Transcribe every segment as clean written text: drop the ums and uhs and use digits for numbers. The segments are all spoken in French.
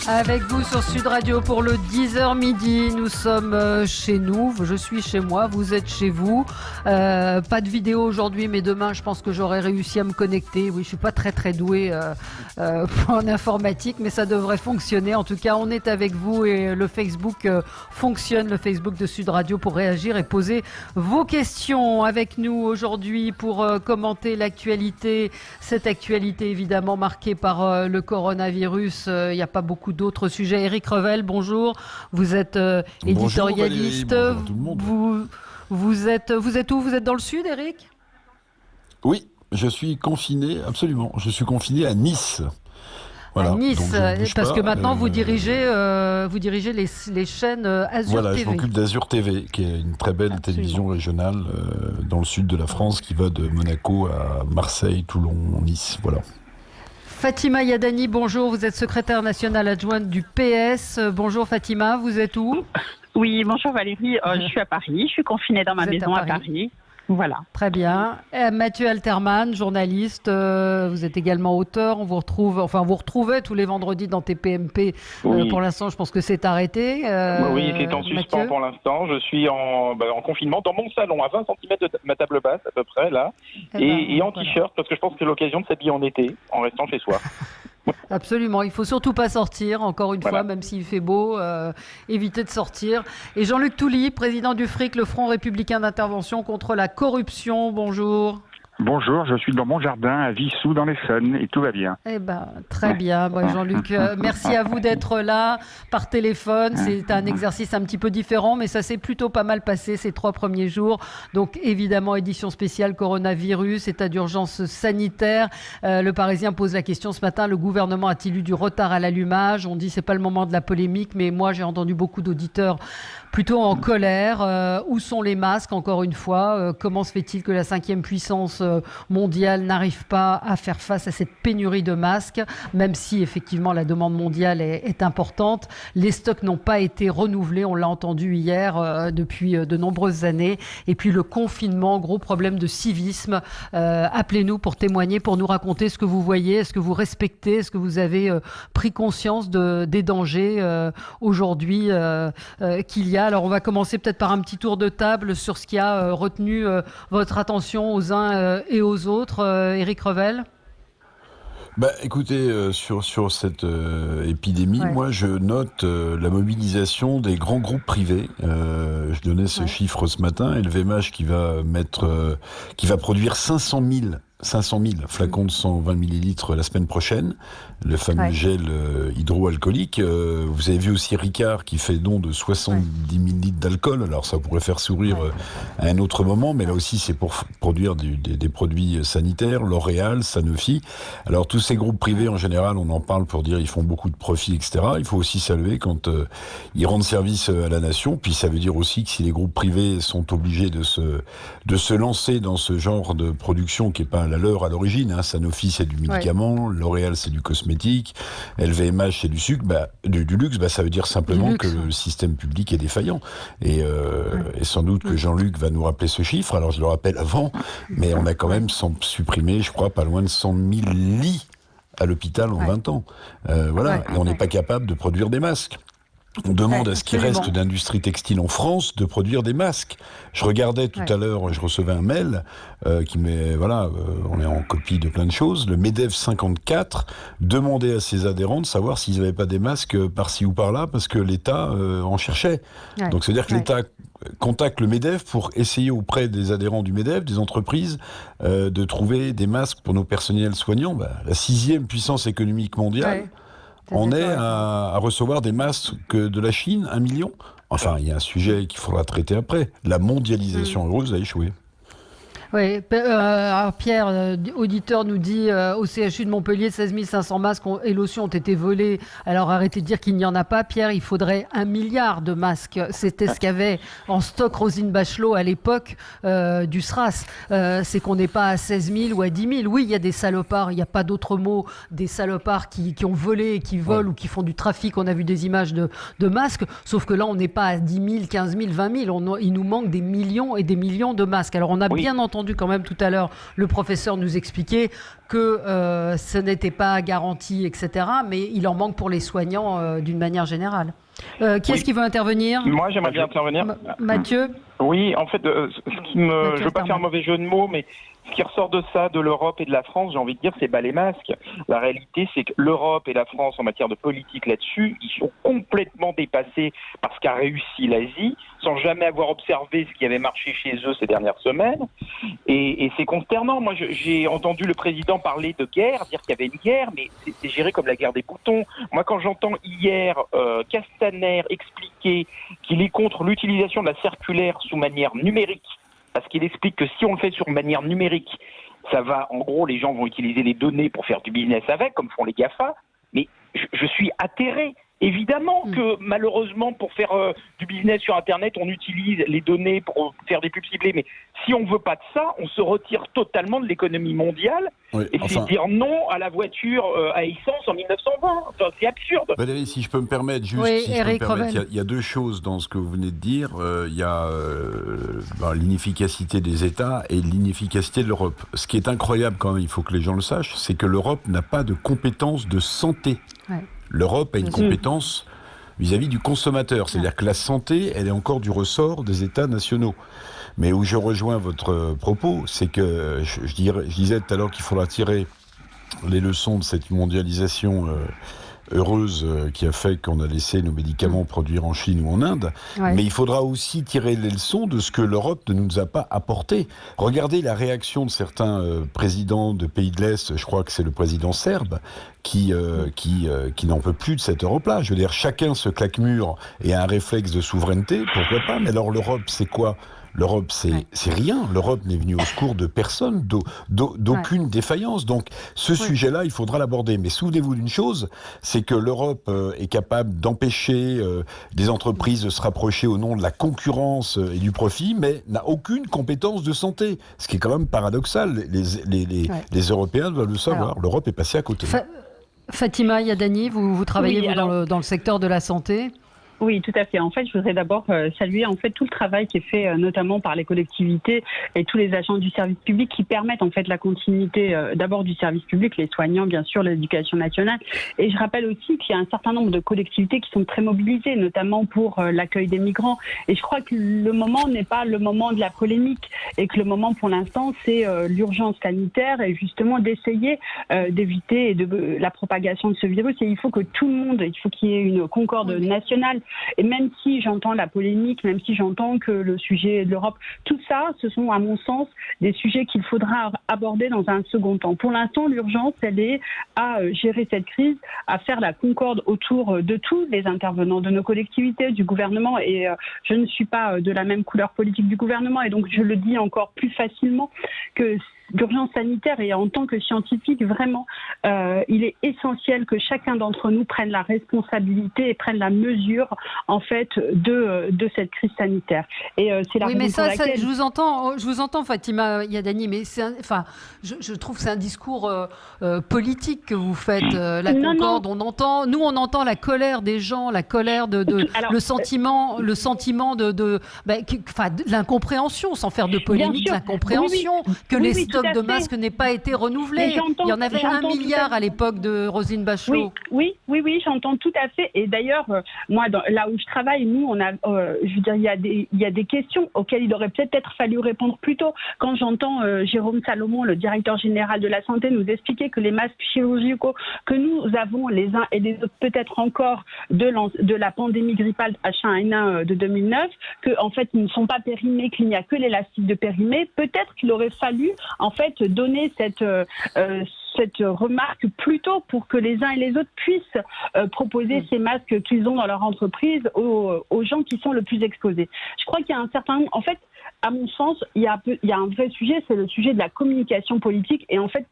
Avec vous sur Sud Radio pour le 10h midi. Nous sommes chez nous, je suis chez moi, vous êtes chez vous. Pas de vidéo aujourd'hui, mais demain je pense que j'aurai réussi à me connecter. Oui, je suis pas très douée en informatique, mais ça devrait fonctionner. En tout cas, on est avec vous et le Facebook fonctionne, le Facebook de Sud Radio pour réagir et poser vos questions avec nous aujourd'hui pour commenter l'actualité. Cette actualité évidemment marquée par le coronavirus. Il n'y a pas beaucoup d'autres sujets. Éric Revel, bonjour. Vous êtes éditorialiste. Bonjour Valérie, bonjour tout le monde. Vous êtes où? Vous êtes dans le sud, Éric? Oui, je suis confiné, absolument. Je suis confiné à Nice. Voilà, à Nice, parce que maintenant vous dirigez les chaînes Azur voilà, TV. Je m'occupe d'Azur TV, qui est une très belle télévision régionale dans le sud de la France, qui va de Monaco à Marseille, Toulon, Nice, voilà. Fatima Yadani, bonjour, vous êtes secrétaire nationale adjointe du PS. Bonjour Fatima, vous êtes où? Oui, bonjour Valérie, je suis à Paris, je suis confinée dans ma maison à Paris. Voilà. Très bien. Mathieu Alterman, journaliste, vous êtes également auteur, vous retrouvez tous les vendredis dans TPMP. Oui. Pour l'instant, je pense que c'est arrêté. Oui, c'est en suspens Mathieu. pour l'instant. Je suis en confinement dans mon salon, à 20 cm de ma table basse à peu près, là, et en t-shirt, parce que je pense que c'est l'occasion de s'habiller en été, en restant chez soi. Absolument, il faut surtout pas sortir, encore une fois, même s'il fait beau, éviter de sortir. Et Jean-Luc Touly, président du FRIC, le Front républicain d'intervention contre la corruption, bonjour. Bonjour, je suis dans mon jardin à Vissou dans l'Essonne et tout va bien. Eh ben, très bien. Bon, Jean-Luc, merci à vous d'être là par téléphone. C'est un exercice un petit peu différent, mais ça s'est plutôt pas mal passé ces 3 premiers jours. Donc, évidemment, édition spéciale coronavirus, état d'urgence sanitaire. Le Parisien pose la question ce matin, le gouvernement a-t-il eu du retard à l'allumage? On dit c'est pas le moment de la polémique, mais moi, j'ai entendu beaucoup d'auditeurs plutôt en colère. Où sont les masques, encore une fois? Comment se fait-il que la 5e puissance mondiale n'arrive pas à faire face à cette pénurie de masques, même si effectivement la demande mondiale est importante. Les stocks n'ont pas été renouvelés, on l'a entendu hier, depuis de nombreuses années. Et puis le confinement, gros problème de civisme. Appelez-nous pour témoigner, pour nous raconter ce que vous voyez, est-ce que vous respectez, est-ce que vous avez pris conscience des dangers aujourd'hui qu'il y a. Alors on va commencer peut-être par un petit tour de table sur ce qui a retenu votre attention aux uns et aux autres. Éric Revel. Écoutez, sur cette épidémie, moi je note la mobilisation des grands groupes privés. Je donnais ce chiffre ce matin, LVMH qui va produire 500 000 flacons de 120 millilitres la semaine prochaine, le fameux gel hydroalcoolique. Vous avez vu aussi Ricard qui fait don de 70 millilitres d'alcool. Alors ça pourrait faire sourire à un autre moment, mais là aussi c'est pour produire des produits sanitaires. L'Oréal, Sanofi. Alors tous ces groupes privés en général, on en parle pour dire ils font beaucoup de profits, etc. Il faut aussi saluer quand ils rendent service à la nation. Puis ça veut dire aussi que si les groupes privés sont obligés de se lancer dans ce genre de production qui est pas la leur à l'origine, Sanofi c'est du médicament, L'Oréal c'est du cosmétique, LVMH c'est du sucre, du luxe, ça veut dire simplement que le système public est défaillant. Et sans doute que Jean-Luc va nous rappeler ce chiffre, alors je le rappelle avant, mais on a quand même supprimé, je crois, pas loin de 100 000 lits à l'hôpital en 20 ans. Et on n'est pas capable de produire des masques. On demande à ce qu'il reste d'industrie textile en France de produire des masques. Je regardais tout à l'heure, je recevais un mail qui met, on est en copie de plein de choses. Le MEDEF 54 demandait à ses adhérents de savoir s'ils n'avaient pas des masques par-ci ou par-là parce que l'État en cherchait. Donc c'est-à-dire que l'État contacte le MEDEF pour essayer auprès des adhérents du MEDEF, des entreprises, de trouver des masques pour nos personnels soignants. La 6e puissance économique mondiale. On est à recevoir des masques de la Chine, 1 million. Enfin, il y a un sujet qu'il faudra traiter après. La mondialisation heureuse a échoué. Oui, alors Pierre, auditeur, nous dit au CHU de Montpellier, 16 500 masques et lotions ont été volés. Alors arrêtez de dire qu'il n'y en a pas, Pierre, il faudrait 1 milliard de masques. C'était ce qu'avait en stock Roselyne Bachelot à l'époque du SRAS. C'est qu'on n'est pas à 16 000 ou à 10 000. Oui, il y a des salopards, il n'y a pas d'autre mot, des salopards qui ont volé, qui volent ou qui font du trafic. On a vu des images de masques, sauf que là, on n'est pas à 10 000, 15 000, 20 000. Il nous manque des millions et des millions de masques. Alors on a bien entendu entendu quand même tout à l'heure le professeur nous expliquer que ce n'était pas garanti, etc. Mais il en manque pour les soignants d'une manière générale. Qui est-ce qui veut intervenir ? Moi, j'aimerais bien intervenir. Mathieu ? Oui, en fait, je ne veux pas faire un mauvais jeu de mots, mais ce qui ressort de ça, de l'Europe et de la France, j'ai envie de dire, c'est bas les masques. La réalité, c'est que l'Europe et la France, en matière de politique là-dessus, ils sont complètement dépassés par ce qu'a réussi l'Asie, sans jamais avoir observé ce qui avait marché chez eux ces dernières semaines. Et c'est consternant. Moi, j'ai entendu le président parler de guerre, dire qu'il y avait une guerre, mais c'est géré comme la guerre des boutons. Moi, quand j'entends hier Castaner expliquer qu'il est contre l'utilisation de la circulaire sous manière numérique, parce qu'il explique que si on le fait sur manière numérique, ça va, en gros, les gens vont utiliser les données pour faire du business avec, comme font les GAFA, mais je suis atterré. Évidemment que malheureusement pour faire du business sur Internet, on utilise les données pour faire des pubs ciblées. Mais si on ne veut pas de ça, on se retire totalement de l'économie mondiale. Oui, et c'est dire non à la voiture à essence en 1920. Enfin, c'est absurde. Valérie, si je peux me permettre, juste, il y a deux choses dans ce que vous venez de dire. Il y a l'inefficacité des États et l'inefficacité de l'Europe. Ce qui est incroyable quand même, il faut que les gens le sachent, c'est que l'Europe n'a pas de compétences de santé. Ouais. L'Europe a une compétence vis-à-vis du consommateur. C'est-à-dire que la santé, elle est encore du ressort des États nationaux. Mais où je rejoins votre propos, c'est que je disais tout à l'heure qu'il faudra tirer les leçons de cette mondialisation heureuse qui a fait qu'on a laissé nos médicaments produire en Chine ou en Inde. Ouais. Mais il faudra aussi tirer les leçons de ce que l'Europe ne nous a pas apporté. Regardez la réaction de certains présidents de pays de l'Est, je crois que c'est le président serbe, qui n'en peut plus de cette Europe-là. Je veux dire, chacun se claque mûr et a un réflexe de souveraineté, pourquoi pas. Mais alors l'Europe, c'est quoi ? L'Europe, c'est rien. L'Europe n'est venue au secours de personne, d'aucune défaillance. Donc, ce sujet-là, il faudra l'aborder. Mais souvenez-vous d'une chose, c'est que l'Europe est capable d'empêcher des entreprises de se rapprocher au nom de la concurrence et du profit, mais n'a aucune compétence de santé. Ce qui est quand même paradoxal. Les Européens doivent le savoir. Alors, l'Europe est passée à côté. Fatima Yadani, vous travaillez dans le secteur de la santé ? Oui, tout à fait. En fait, je voudrais d'abord saluer tout le travail qui est fait notamment par les collectivités et tous les agents du service public qui permettent en fait la continuité d'abord du service public, les soignants, bien sûr, l'éducation nationale. Et je rappelle aussi qu'il y a un certain nombre de collectivités qui sont très mobilisées, notamment pour l'accueil des migrants. Et je crois que le moment n'est pas le moment de la polémique et que le moment pour l'instant, c'est l'urgence sanitaire et justement d'essayer d'éviter la propagation de ce virus. Et il faut que tout le monde, il faut qu'il y ait une concorde nationale. Et même si j'entends la polémique, même si j'entends que le sujet de l'Europe, tout ça, ce sont à mon sens des sujets qu'il faudra aborder dans un second temps. Pour l'instant, l'urgence, elle est à gérer cette crise, à faire la concorde autour de tous les intervenants de nos collectivités, du gouvernement. Et je ne suis pas de la même couleur politique du gouvernement et donc je le dis encore plus facilement que l'urgence sanitaire et en tant que scientifique, vraiment, il est essentiel que chacun d'entre nous prenne la responsabilité et prenne la mesure, en fait, de cette crise sanitaire. Et c'est la raison pour laquelle... je vous entends, Fatima Yadani, mais je trouve que c'est un discours politique que vous faites. La concorde, on entend la colère des gens, la colère le sentiment de l'incompréhension, sans faire de polémique, l'incompréhension que les stocks de masques n'aient pas été renouvelés. Il y en avait 1 milliard à l'époque de Roselyne Bachelot. Oui, j'entends tout à fait. Et d'ailleurs, moi, là où je travaille, nous, on a, je veux dire, il y a des questions auxquelles il aurait peut-être fallu répondre plus tôt. Quand j'entends Jérôme Salomon, le directeur général de la santé, nous expliquer que les masques chirurgicaux que nous avons les uns et les autres, peut-être encore de la pandémie grippale H1N1 de 2009, que en fait, ils ne sont pas périmés, qu'il n'y a que l'élastique de périmé, peut-être qu'il aurait fallu en fait donner cette remarque plus tôt pour que les uns et les autres puissent proposer ces masques qu'ils ont dans leur entreprise aux gens qui sont le plus exposés. Je crois qu'il y a un certain... En fait, à mon sens, il y a un vrai sujet, c'est le sujet de la communication politique. Et en fait,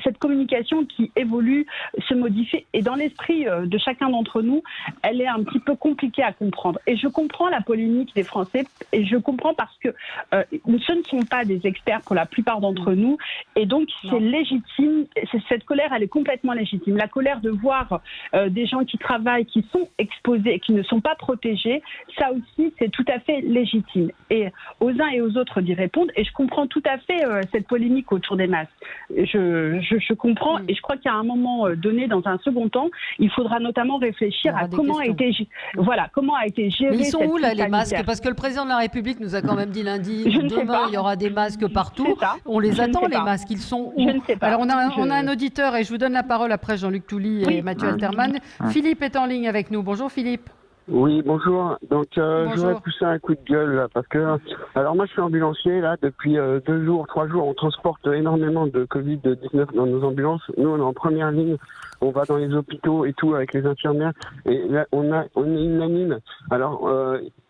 cette communication qui évolue, se modifie, et dans l'esprit de chacun d'entre nous, elle est un petit peu compliquée à comprendre. Et je comprends la polémique des Français, et je comprends parce que ce ne sont pas des experts pour la plupart d'entre nous, et donc c'est légitime. Cette colère, elle est complètement légitime. La colère de voir des gens qui travaillent, qui sont exposés et qui ne sont pas protégés, ça aussi, c'est tout à fait légitime. Et aux uns et aux autres d'y répondre, et je comprends tout à fait cette polémique autour des masques. Je comprends, et je crois qu'à un moment donné, dans un second temps, il faudra notamment réfléchir à comment a été géré. Mais ils sont où là, les masques? sanitaire. Parce que le président de la République nous a quand même dit lundi, Je ne sais demain pas. il y aura des masques partout. C'est ça. On les Je ne attend, sais les pas. masques. Ils sont où? Je ne sais pas. Alors on a un auditeur, et je vous donne la parole après Jean-Luc Touly et Mathieu Alterman. Philippe est en ligne avec nous. Bonjour Philippe. Oui, bonjour. Donc, je voudrais pousser un coup de gueule, là, parce que, alors moi, je suis ambulancier, là, depuis 2 jours, 3 jours, on transporte énormément de Covid-19 dans nos ambulances. Nous, on est en première ligne, on va dans les hôpitaux et tout, avec les infirmières, et là, on est unanime. Alors,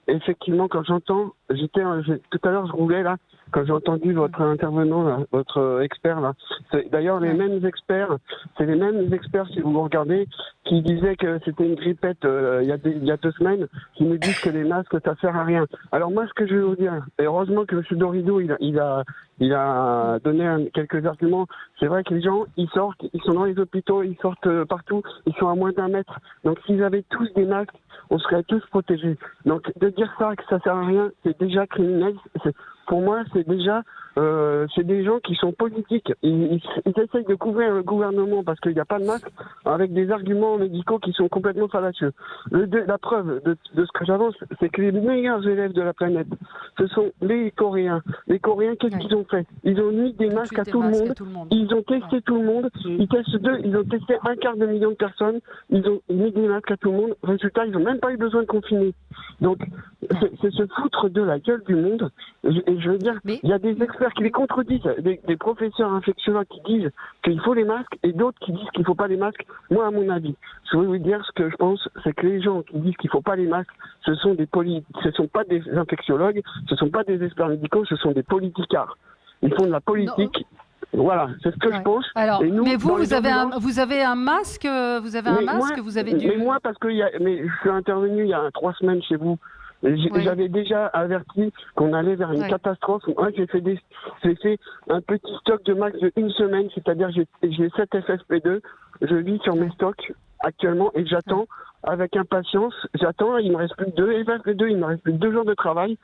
effectivement, quand j'entends, tout à l'heure, je roulais, là, quand j'ai entendu votre intervenant, là, votre expert, là, c'est d'ailleurs les mêmes experts, c'est les mêmes experts, si vous regardez, qui disaient que c'était une grippette il y a 2 semaines, qui nous disent que les masques, ça sert à rien. Alors moi, ce que je veux vous dire, et heureusement que M. Dorido, il a donné quelques arguments. C'est vrai que les gens, ils sortent, ils sont dans les hôpitaux, ils sortent partout, ils sont à moins d'1 mètre. Donc s'ils avaient tous des masques, on serait tous protégés. Donc de dire ça, que ça sert à rien, c'est déjà criminel. Pour moi, c'est déjà, c'est des gens qui sont politiques. Ils essayent de couvrir le gouvernement parce qu'il n'y a pas de masque avec des arguments médicaux qui sont complètement fallacieux. La preuve de ce que j'avance, c'est que les meilleurs élèves de la planète, ce sont les Coréens. Les Coréens, qu'est-ce qu'ils ont fait? Ils ont mis des masques à tout le monde. Ils ont testé tout le monde. Ils ont testé 1/4 de million de personnes. Ils ont mis des masques à tout le monde. Résultat, ils n'ont même pas eu besoin de confiner. Donc, c'est se foutre de la gueule du monde. Et je veux dire, il y a des experts qui les contredisent, des professeurs infectiologues qui disent qu'il faut les masques et d'autres qui disent qu'il ne faut pas les masques. Moi, à mon avis, je vais vous dire ce que je pense, c'est que les gens qui disent qu'il ne faut pas les masques, ce sont pas des infectiologues, ce ne sont pas des experts médicaux, ce sont des politicards. Ils font de la politique. Non. Voilà, c'est ce que je pense. Alors, et nous, mais vous avez un masque, vous avez dû. Mais moi, parce que je suis intervenu il y a 3 semaines chez vous. J'avais déjà averti qu'on allait vers une catastrophe. Moi, j'ai fait un petit stock de masques de 1 semaine, c'est-à-dire j'ai 7 FFP2. Je vis sur mes stocks actuellement et j'attends avec impatience. Il me reste plus que 2 FFP2, il me reste plus que 2 jours de travail.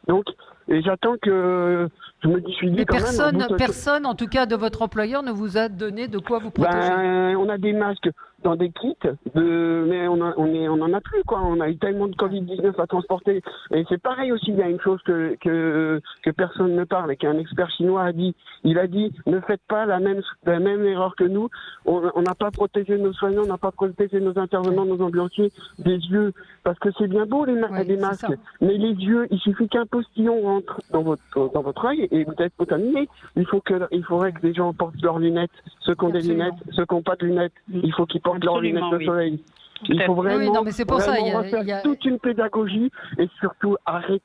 Donc, et j'attends que je me dissuade quand même. Personne, en tout cas de votre employeur, ne vous a donné de quoi vous protéger. On a des masques dans des kits, mais on en a plus, quoi. On a eu tellement de Covid-19 à transporter. Et c'est pareil aussi, il y a une chose que personne ne parle et qu'un expert chinois a dit. Il a dit, ne faites pas la même erreur que nous. On n'a pas protégé nos soignants, on n'a pas protégé nos intervenants, nos ambulanciers des yeux. Parce que c'est bien beau les masques, mais les yeux, il suffit qu'un postillon rentre dans votre œil et vous êtes contaminé. Il faudrait que les gens portent leurs lunettes, ceux qui ont des lunettes, ceux qui n'ont pas de lunettes, il faut qu'ils portent leurs lunettes de soleil. Il faut vraiment, mais c'est pour ça, il y a toute une pédagogie et surtout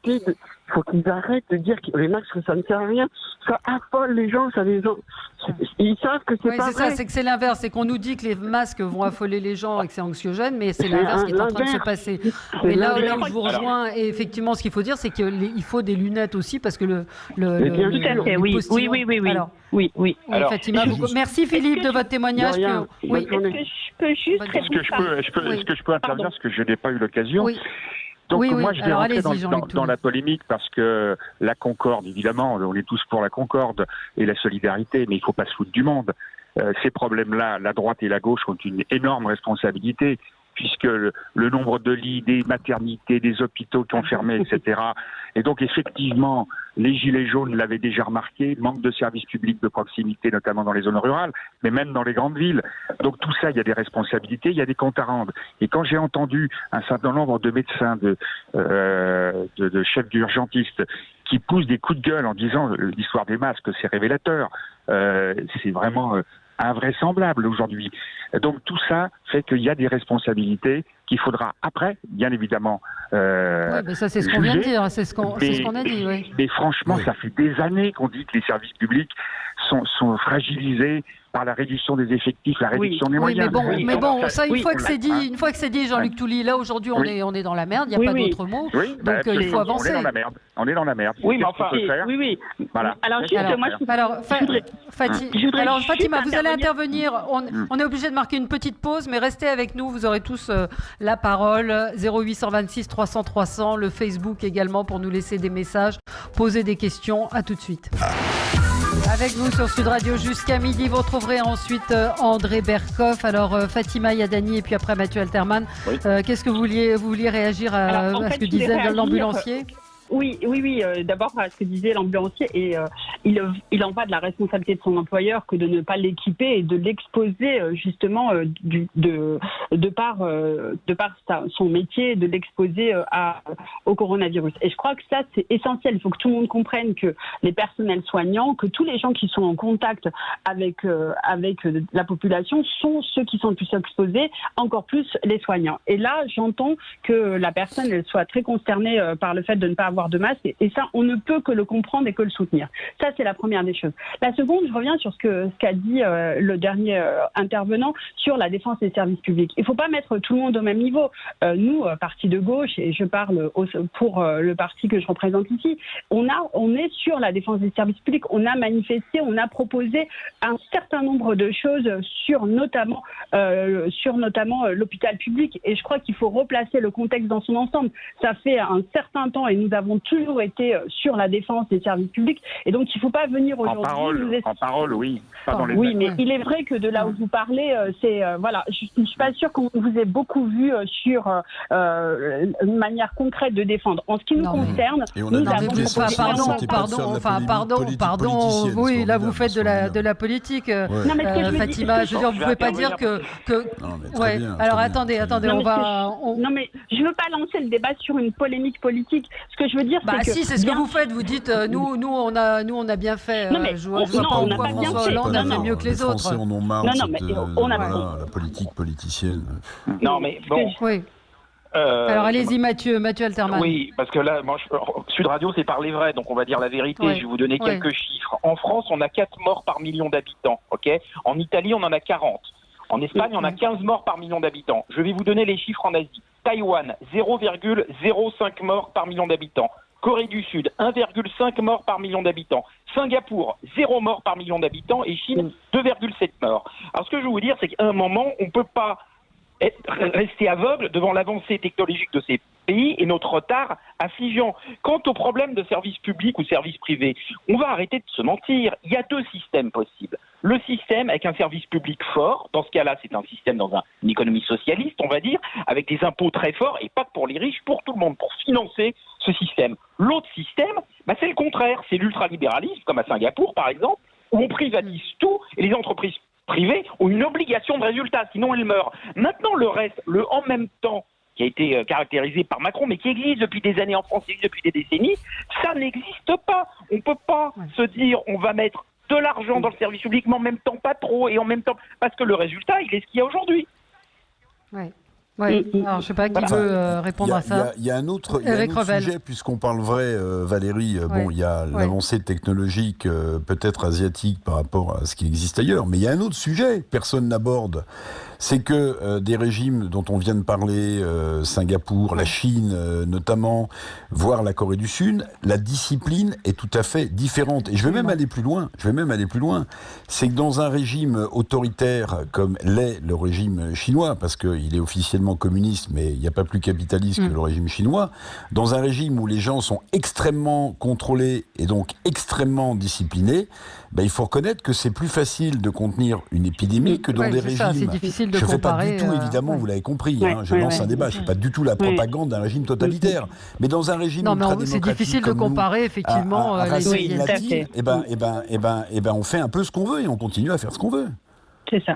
il faut qu'ils arrêtent de dire que les masques ça ne sert à rien. Ça affole les gens, ils savent que c'est pas vrai. C'est ça, c'est que c'est l'inverse, c'est qu'on nous dit que les masques vont affoler les gens et que c'est anxiogène, mais c'est l'inverse qui est en train de se passer. Mais là où je vous rejoins, et effectivement, ce qu'il faut dire, c'est qu'il faut des lunettes aussi parce que oui. Alors, Fatima, merci Philippe de votre témoignage. Je peux juste Est-ce que je peux intervenir parce que je n'ai pas eu l'occasion. Donc moi, je vais rentrer dans la polémique parce que la concorde, évidemment, on est tous pour la concorde et la solidarité, mais il ne faut pas se foutre du monde. Ces problèmes-là, la droite et la gauche ont une énorme responsabilité puisque le nombre de lits, des maternités, des hôpitaux qui ont fermé, etc. Et donc, effectivement, les Gilets jaunes l'avaient déjà remarqué, manque de services publics de proximité, notamment dans les zones rurales, mais même dans les grandes villes. Donc, tout ça, il y a des responsabilités, il y a des comptes à rendre. Et quand j'ai entendu un certain nombre de médecins, de chefs d'urgentistes, qui poussent des coups de gueule en disant l'histoire des masques, c'est révélateur, c'est vraiment invraisemblable aujourd'hui. Donc tout ça fait qu'il y a des responsabilités qu'il faudra après, bien évidemment. Mais ça c'est ce qu'on vient de dire, c'est ce qu'on a dit. Oui. Mais franchement, ça fait des années qu'on dit que les services publics sont fragilisés par la réduction des effectifs, la réduction des moyens. Mais bon, ça, une fois que c'est dit, Jean-Luc Touly, là, aujourd'hui, on est dans la merde, il n'y a pas d'autre mot. Donc, il faut avancer. On est dans la merde. Oui, mais enfin, Voilà. Alors, Fatima, vous allez intervenir. On est obligé de marquer une petite pause, mais restez avec nous. Vous aurez tous la parole. 0826 300 300, le Facebook également pour nous laisser des messages, poser des questions. À tout de suite. Avec vous sur Sud Radio jusqu'à midi, vous retrouverez ensuite André Berkoff, alors Fatima Yadani et puis après Mathieu Alterman. Qu'est-ce que vous vouliez réagir à ce que disait l'ambulancier ? Oui. D'abord, à ce que disait l'ambulancier, et il en va de la responsabilité de son employeur que de ne pas l'équiper et de l'exposer justement de par son métier, de l'exposer au coronavirus. Et je crois que ça, c'est essentiel. Il faut que tout le monde comprenne que les personnels soignants, que tous les gens qui sont en contact avec la population sont ceux qui sont le plus exposés, encore plus les soignants. Et là, j'entends que la personne elle soit très concernée par le fait de ne pas avoir de masque, et ça, on ne peut que le comprendre et que le soutenir. Ça, c'est la première des choses. La seconde, je reviens sur ce qu'a dit le dernier intervenant sur la défense des services publics. Il ne faut pas mettre tout le monde au même niveau. Nous, parti de gauche, et je parle pour le parti que je représente ici, on est sur la défense des services publics. On a manifesté, on a proposé un certain nombre de choses sur notamment l'hôpital public, et je crois qu'il faut replacer le contexte dans son ensemble. Ça fait un certain temps, et nous avons toujours été sur la défense des services publics, et donc il ne faut pas venir aujourd'hui... En parole, oui. Pas dans les oui, mais il est vrai que de là où vous parlez, je ne suis pas sûre qu'on vous ait beaucoup vu sur une manière concrète de défendre. En ce qui nous concerne, pardon, oui, là vous faites de la politique, Fatima, je veux dire, vous ne pouvez pas dire que... Alors attendez, on va... Non mais je ne veux pas lancer le débat sur une polémique politique. Ce que je veux dire, c'est que... c'est ce que vous faites. Vous dites, nous, on a bien fait. Non, mais on n'a pas bien fait. On a fait mieux que les autres. Les Français en ont marre de la politique politicienne. Non, mais bon... Oui. Alors allez-y Mathieu Alterman. Oui, parce que là, Sud Radio, c'est parler vrai, donc on va dire la vérité. Je vais vous donner quelques chiffres. En France, on a 4 morts par million d'habitants. En Italie, on en a 40. En Espagne, on a 15 morts par million d'habitants. Je vais vous donner les chiffres en Asie. Taïwan, 0,05 morts par million d'habitants. Corée du Sud, 1,5 morts par million d'habitants. Singapour, 0 morts par million d'habitants. Et Chine, 2,7 morts. Alors ce que je veux vous dire, c'est qu'à un moment, on ne peut pas rester aveugle devant l'avancée technologique de ces pays et notre retard affligeant. Quant au problème de services publics ou services privés, on va arrêter de se mentir. Il y a 2 systèmes possibles. Le système avec un service public fort, dans ce cas-là, c'est un système dans une économie socialiste, on va dire, avec des impôts très forts et pas que pour les riches, pour tout le monde, pour financer ce système. L'autre système, c'est le contraire, c'est l'ultralibéralisme, comme à Singapour par exemple, où on privatise tout et les entreprises privées ont une obligation de résultat, sinon elles meurent. Maintenant, le reste, le en même temps, qui a été caractérisé par Macron, mais qui existe depuis des années en France, qui existe depuis des décennies, ça n'existe pas. On ne peut pas se dire on va mettre de l'argent dans le service public, mais en même temps pas trop, et en même temps... Parce que le résultat, il est ce qu'il y a aujourd'hui. Oui, alors je sais pas qui veut répondre à ça. Il y a un autre sujet, puisqu'on parle vrai, Valérie. Bon, il y a l'avancée technologique, peut-être asiatique par rapport à ce qui existe ailleurs, mais il y a un autre sujet que personne n'aborde. C'est que des régimes dont on vient de parler, Singapour, la Chine notamment, voire la Corée du Sud, la discipline est tout à fait différente. Et je vais même aller plus loin. C'est que dans un régime autoritaire comme l'est le régime chinois, parce qu'il est officiellement communiste, mais il n'y a pas plus capitaliste que le régime chinois, dans un régime où les gens sont extrêmement contrôlés et donc extrêmement disciplinés, il faut reconnaître que c'est plus facile de contenir une épidémie que dans des régimes. C'est difficile de je ne fais pas comparer, du tout, évidemment, vous l'avez compris, je lance un débat, je ne fais pas du tout la propagande d'un régime totalitaire. Mais dans un régime ultra-démocratique c'est difficile de comparer, effectivement, les latines, on fait un peu ce qu'on veut et on continue à faire ce qu'on veut. C'est ça.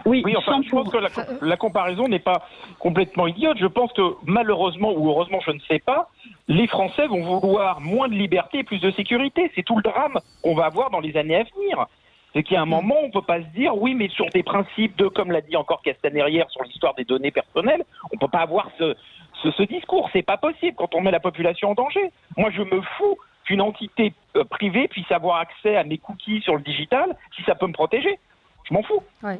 Oui, enfin, je pense que la comparaison n'est pas complètement idiote. Je pense que malheureusement ou heureusement, je ne sais pas, les Français vont vouloir moins de liberté et plus de sécurité. C'est tout le drame qu'on va avoir dans les années à venir. C'est qu'il y a un moment, on ne peut pas se dire, oui, mais sur des principes comme l'a dit encore Castaner hier, sur l'histoire des données personnelles, on ne peut pas avoir ce discours. C'est pas possible quand on met la population en danger. Moi, je me fous qu'une entité privée puisse avoir accès à mes cookies sur le digital si ça peut me protéger. Je m'en fous. Ouais.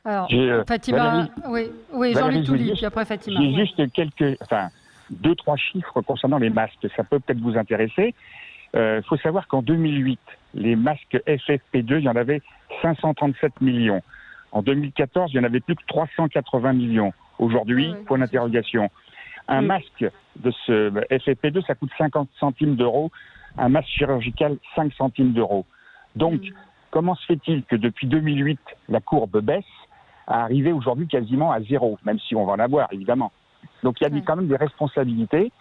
Alors, Fatima, Jean-Luc Touly, puis après Fatima. J'ai juste 2-3 chiffres concernant les masques. Ça peut peut-être vous intéresser. Il faut savoir qu'en 2008, les masques FFP2, il y en avait 537 millions. En 2014, il y en avait plus que 380 millions. Aujourd'hui, point d'interrogation. Un masque de ce FFP2, ça coûte 50 centimes d'euros. Un masque chirurgical, 5 centimes d'euros. Donc, comment se fait-il que depuis 2008, la courbe baisse, à arriver aujourd'hui quasiment à zéro, même si on va en avoir, évidemment. Donc, il y a quand même des responsabilités.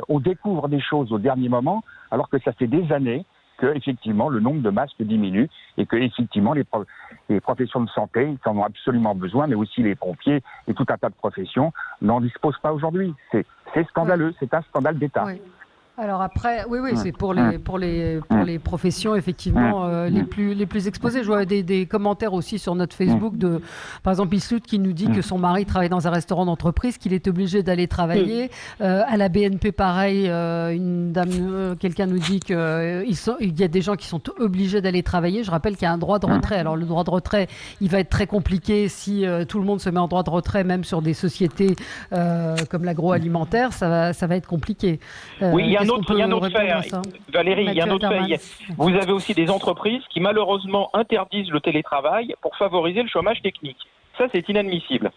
On découvre des choses au dernier moment, alors que ça fait des années que effectivement le nombre de masques diminue et que effectivement les professions de santé qui en ont absolument besoin, mais aussi les pompiers et tout un tas de professions n'en disposent pas aujourd'hui. C'est scandaleux, c'est un scandale d'État. Oui. Alors après, c'est pour les professions effectivement les plus exposées. Je vois des commentaires aussi sur notre Facebook de, par exemple, Islout qui nous dit que son mari travaille dans un restaurant d'entreprise, qu'il est obligé d'aller travailler. À la BNP, pareil, une dame, quelqu'un nous dit qu'il y a des gens qui sont obligés d'aller travailler. Je rappelle qu'il y a un droit de retrait. Alors le droit de retrait, il va être très compliqué si tout le monde se met en droit de retrait, même sur des sociétés comme l'agroalimentaire, ça va être compliqué. Oui, il y a un autre fait, Valérie, il y a un autre fait. Vous avez aussi des entreprises qui malheureusement interdisent le télétravail pour favoriser le chômage technique. Ça, c'est inadmissible.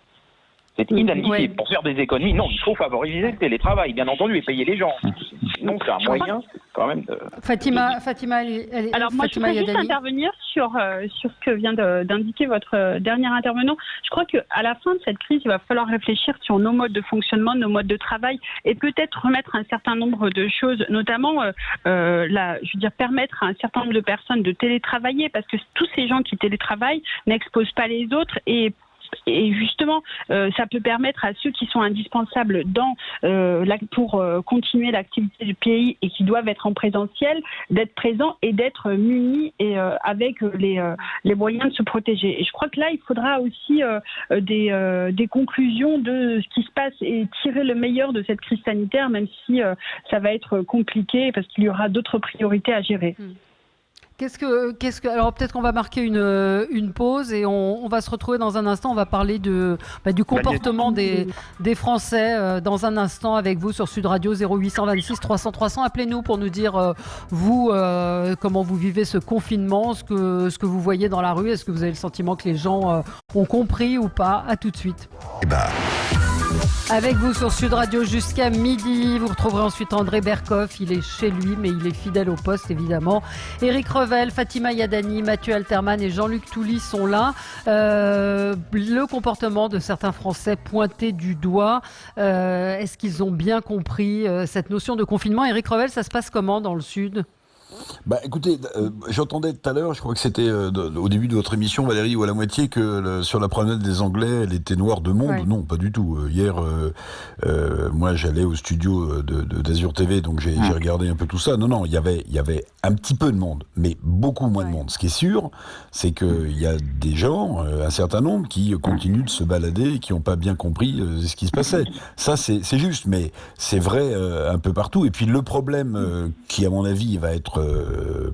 C'est inadmissible. Pour faire des économies, non, il faut favoriser le télétravail, bien entendu, et payer les gens. Sinon, c'est un moyen quand même de... Fatima, alors moi, je voudrais juste intervenir sur ce que vient d'indiquer votre dernier intervenant. Je crois qu'à la fin de cette crise, il va falloir réfléchir sur nos modes de fonctionnement, nos modes de travail, et peut-être remettre un certain nombre de choses, notamment, permettre à un certain nombre de personnes de télétravailler, parce que tous ces gens qui télétravaillent n'exposent pas les autres et justement, ça peut permettre à ceux qui sont indispensables pour continuer l'activité du pays et qui doivent être en présentiel, d'être présents et d'être munis et avec les moyens de se protéger. Et je crois que là, il faudra aussi des conclusions de ce qui se passe et tirer le meilleur de cette crise sanitaire, même si ça va être compliqué parce qu'il y aura d'autres priorités à gérer. Alors peut-être qu'on va marquer une pause et on va se retrouver dans un instant. On va parler du comportement des Français dans un instant avec vous sur Sud Radio 0826 300 300. Appelez-nous pour nous dire vous comment vous vivez ce confinement, ce que vous voyez dans la rue. Est-ce que vous avez le sentiment que les gens ont compris ou pas? À tout de suite. Avec vous sur Sud Radio jusqu'à midi. Vous retrouverez ensuite André Berkoff. Il est chez lui, mais il est fidèle au poste, évidemment. Éric Revel, Fatima Yadani, Mathieu Alterman et Jean-Luc Touly sont là. Le comportement de certains Français pointé du doigt. Est-ce qu'ils ont bien compris cette notion de confinement? Éric Revel, ça se passe comment dans le Sud? Écoutez, j'entendais tout à l'heure, je crois que c'était au début de votre émission, Valérie, ou à la moitié, que sur la promenade des Anglais, elle était noire de monde. Non, pas du tout. Hier, moi, j'allais au studio d'Azur TV, donc j'ai regardé un peu tout ça. Non, il y avait un petit peu de monde, mais beaucoup moins de monde. Ce qui est sûr, c'est qu'il y a des gens, un certain nombre, qui continuent de se balader et qui n'ont pas bien compris ce qui se passait. Ça, c'est juste, mais c'est vrai un peu partout. Et puis le problème qui, à mon avis, va être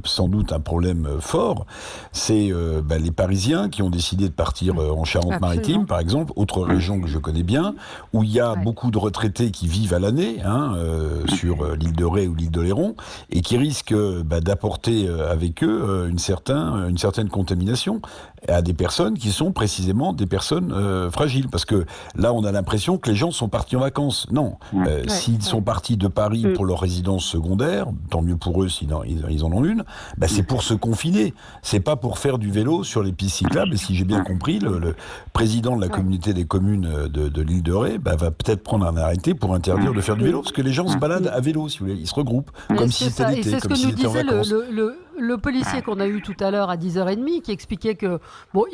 sans doute un problème fort, c'est les Parisiens qui ont décidé de partir en Charente-Maritime, par exemple, autre région que je connais bien, où il y a beaucoup de retraités qui vivent à l'année, sur l'île de Ré ou l'île de Léron, et qui risquent d'apporter avec eux une certaine contamination à des personnes qui sont précisément des personnes fragiles. Parce que là, on a l'impression que les gens sont partis en vacances. Non. S'ils sont partis de Paris pour leur résidence secondaire, tant mieux pour eux s'ils en ont une, c'est pour se confiner. C'est pas pour faire du vélo sur les pistes cyclables. Et si j'ai bien compris, le président de la communauté des communes de l'île de Ré va peut-être prendre un arrêté pour interdire de faire du vélo. Parce que les gens se baladent à vélo, si vous voulez. Ils se regroupent. Comme si c'était l'été, comme si c'était en vacances. Le policier qu'on a eu tout à l'heure à 10h30 qui expliquait que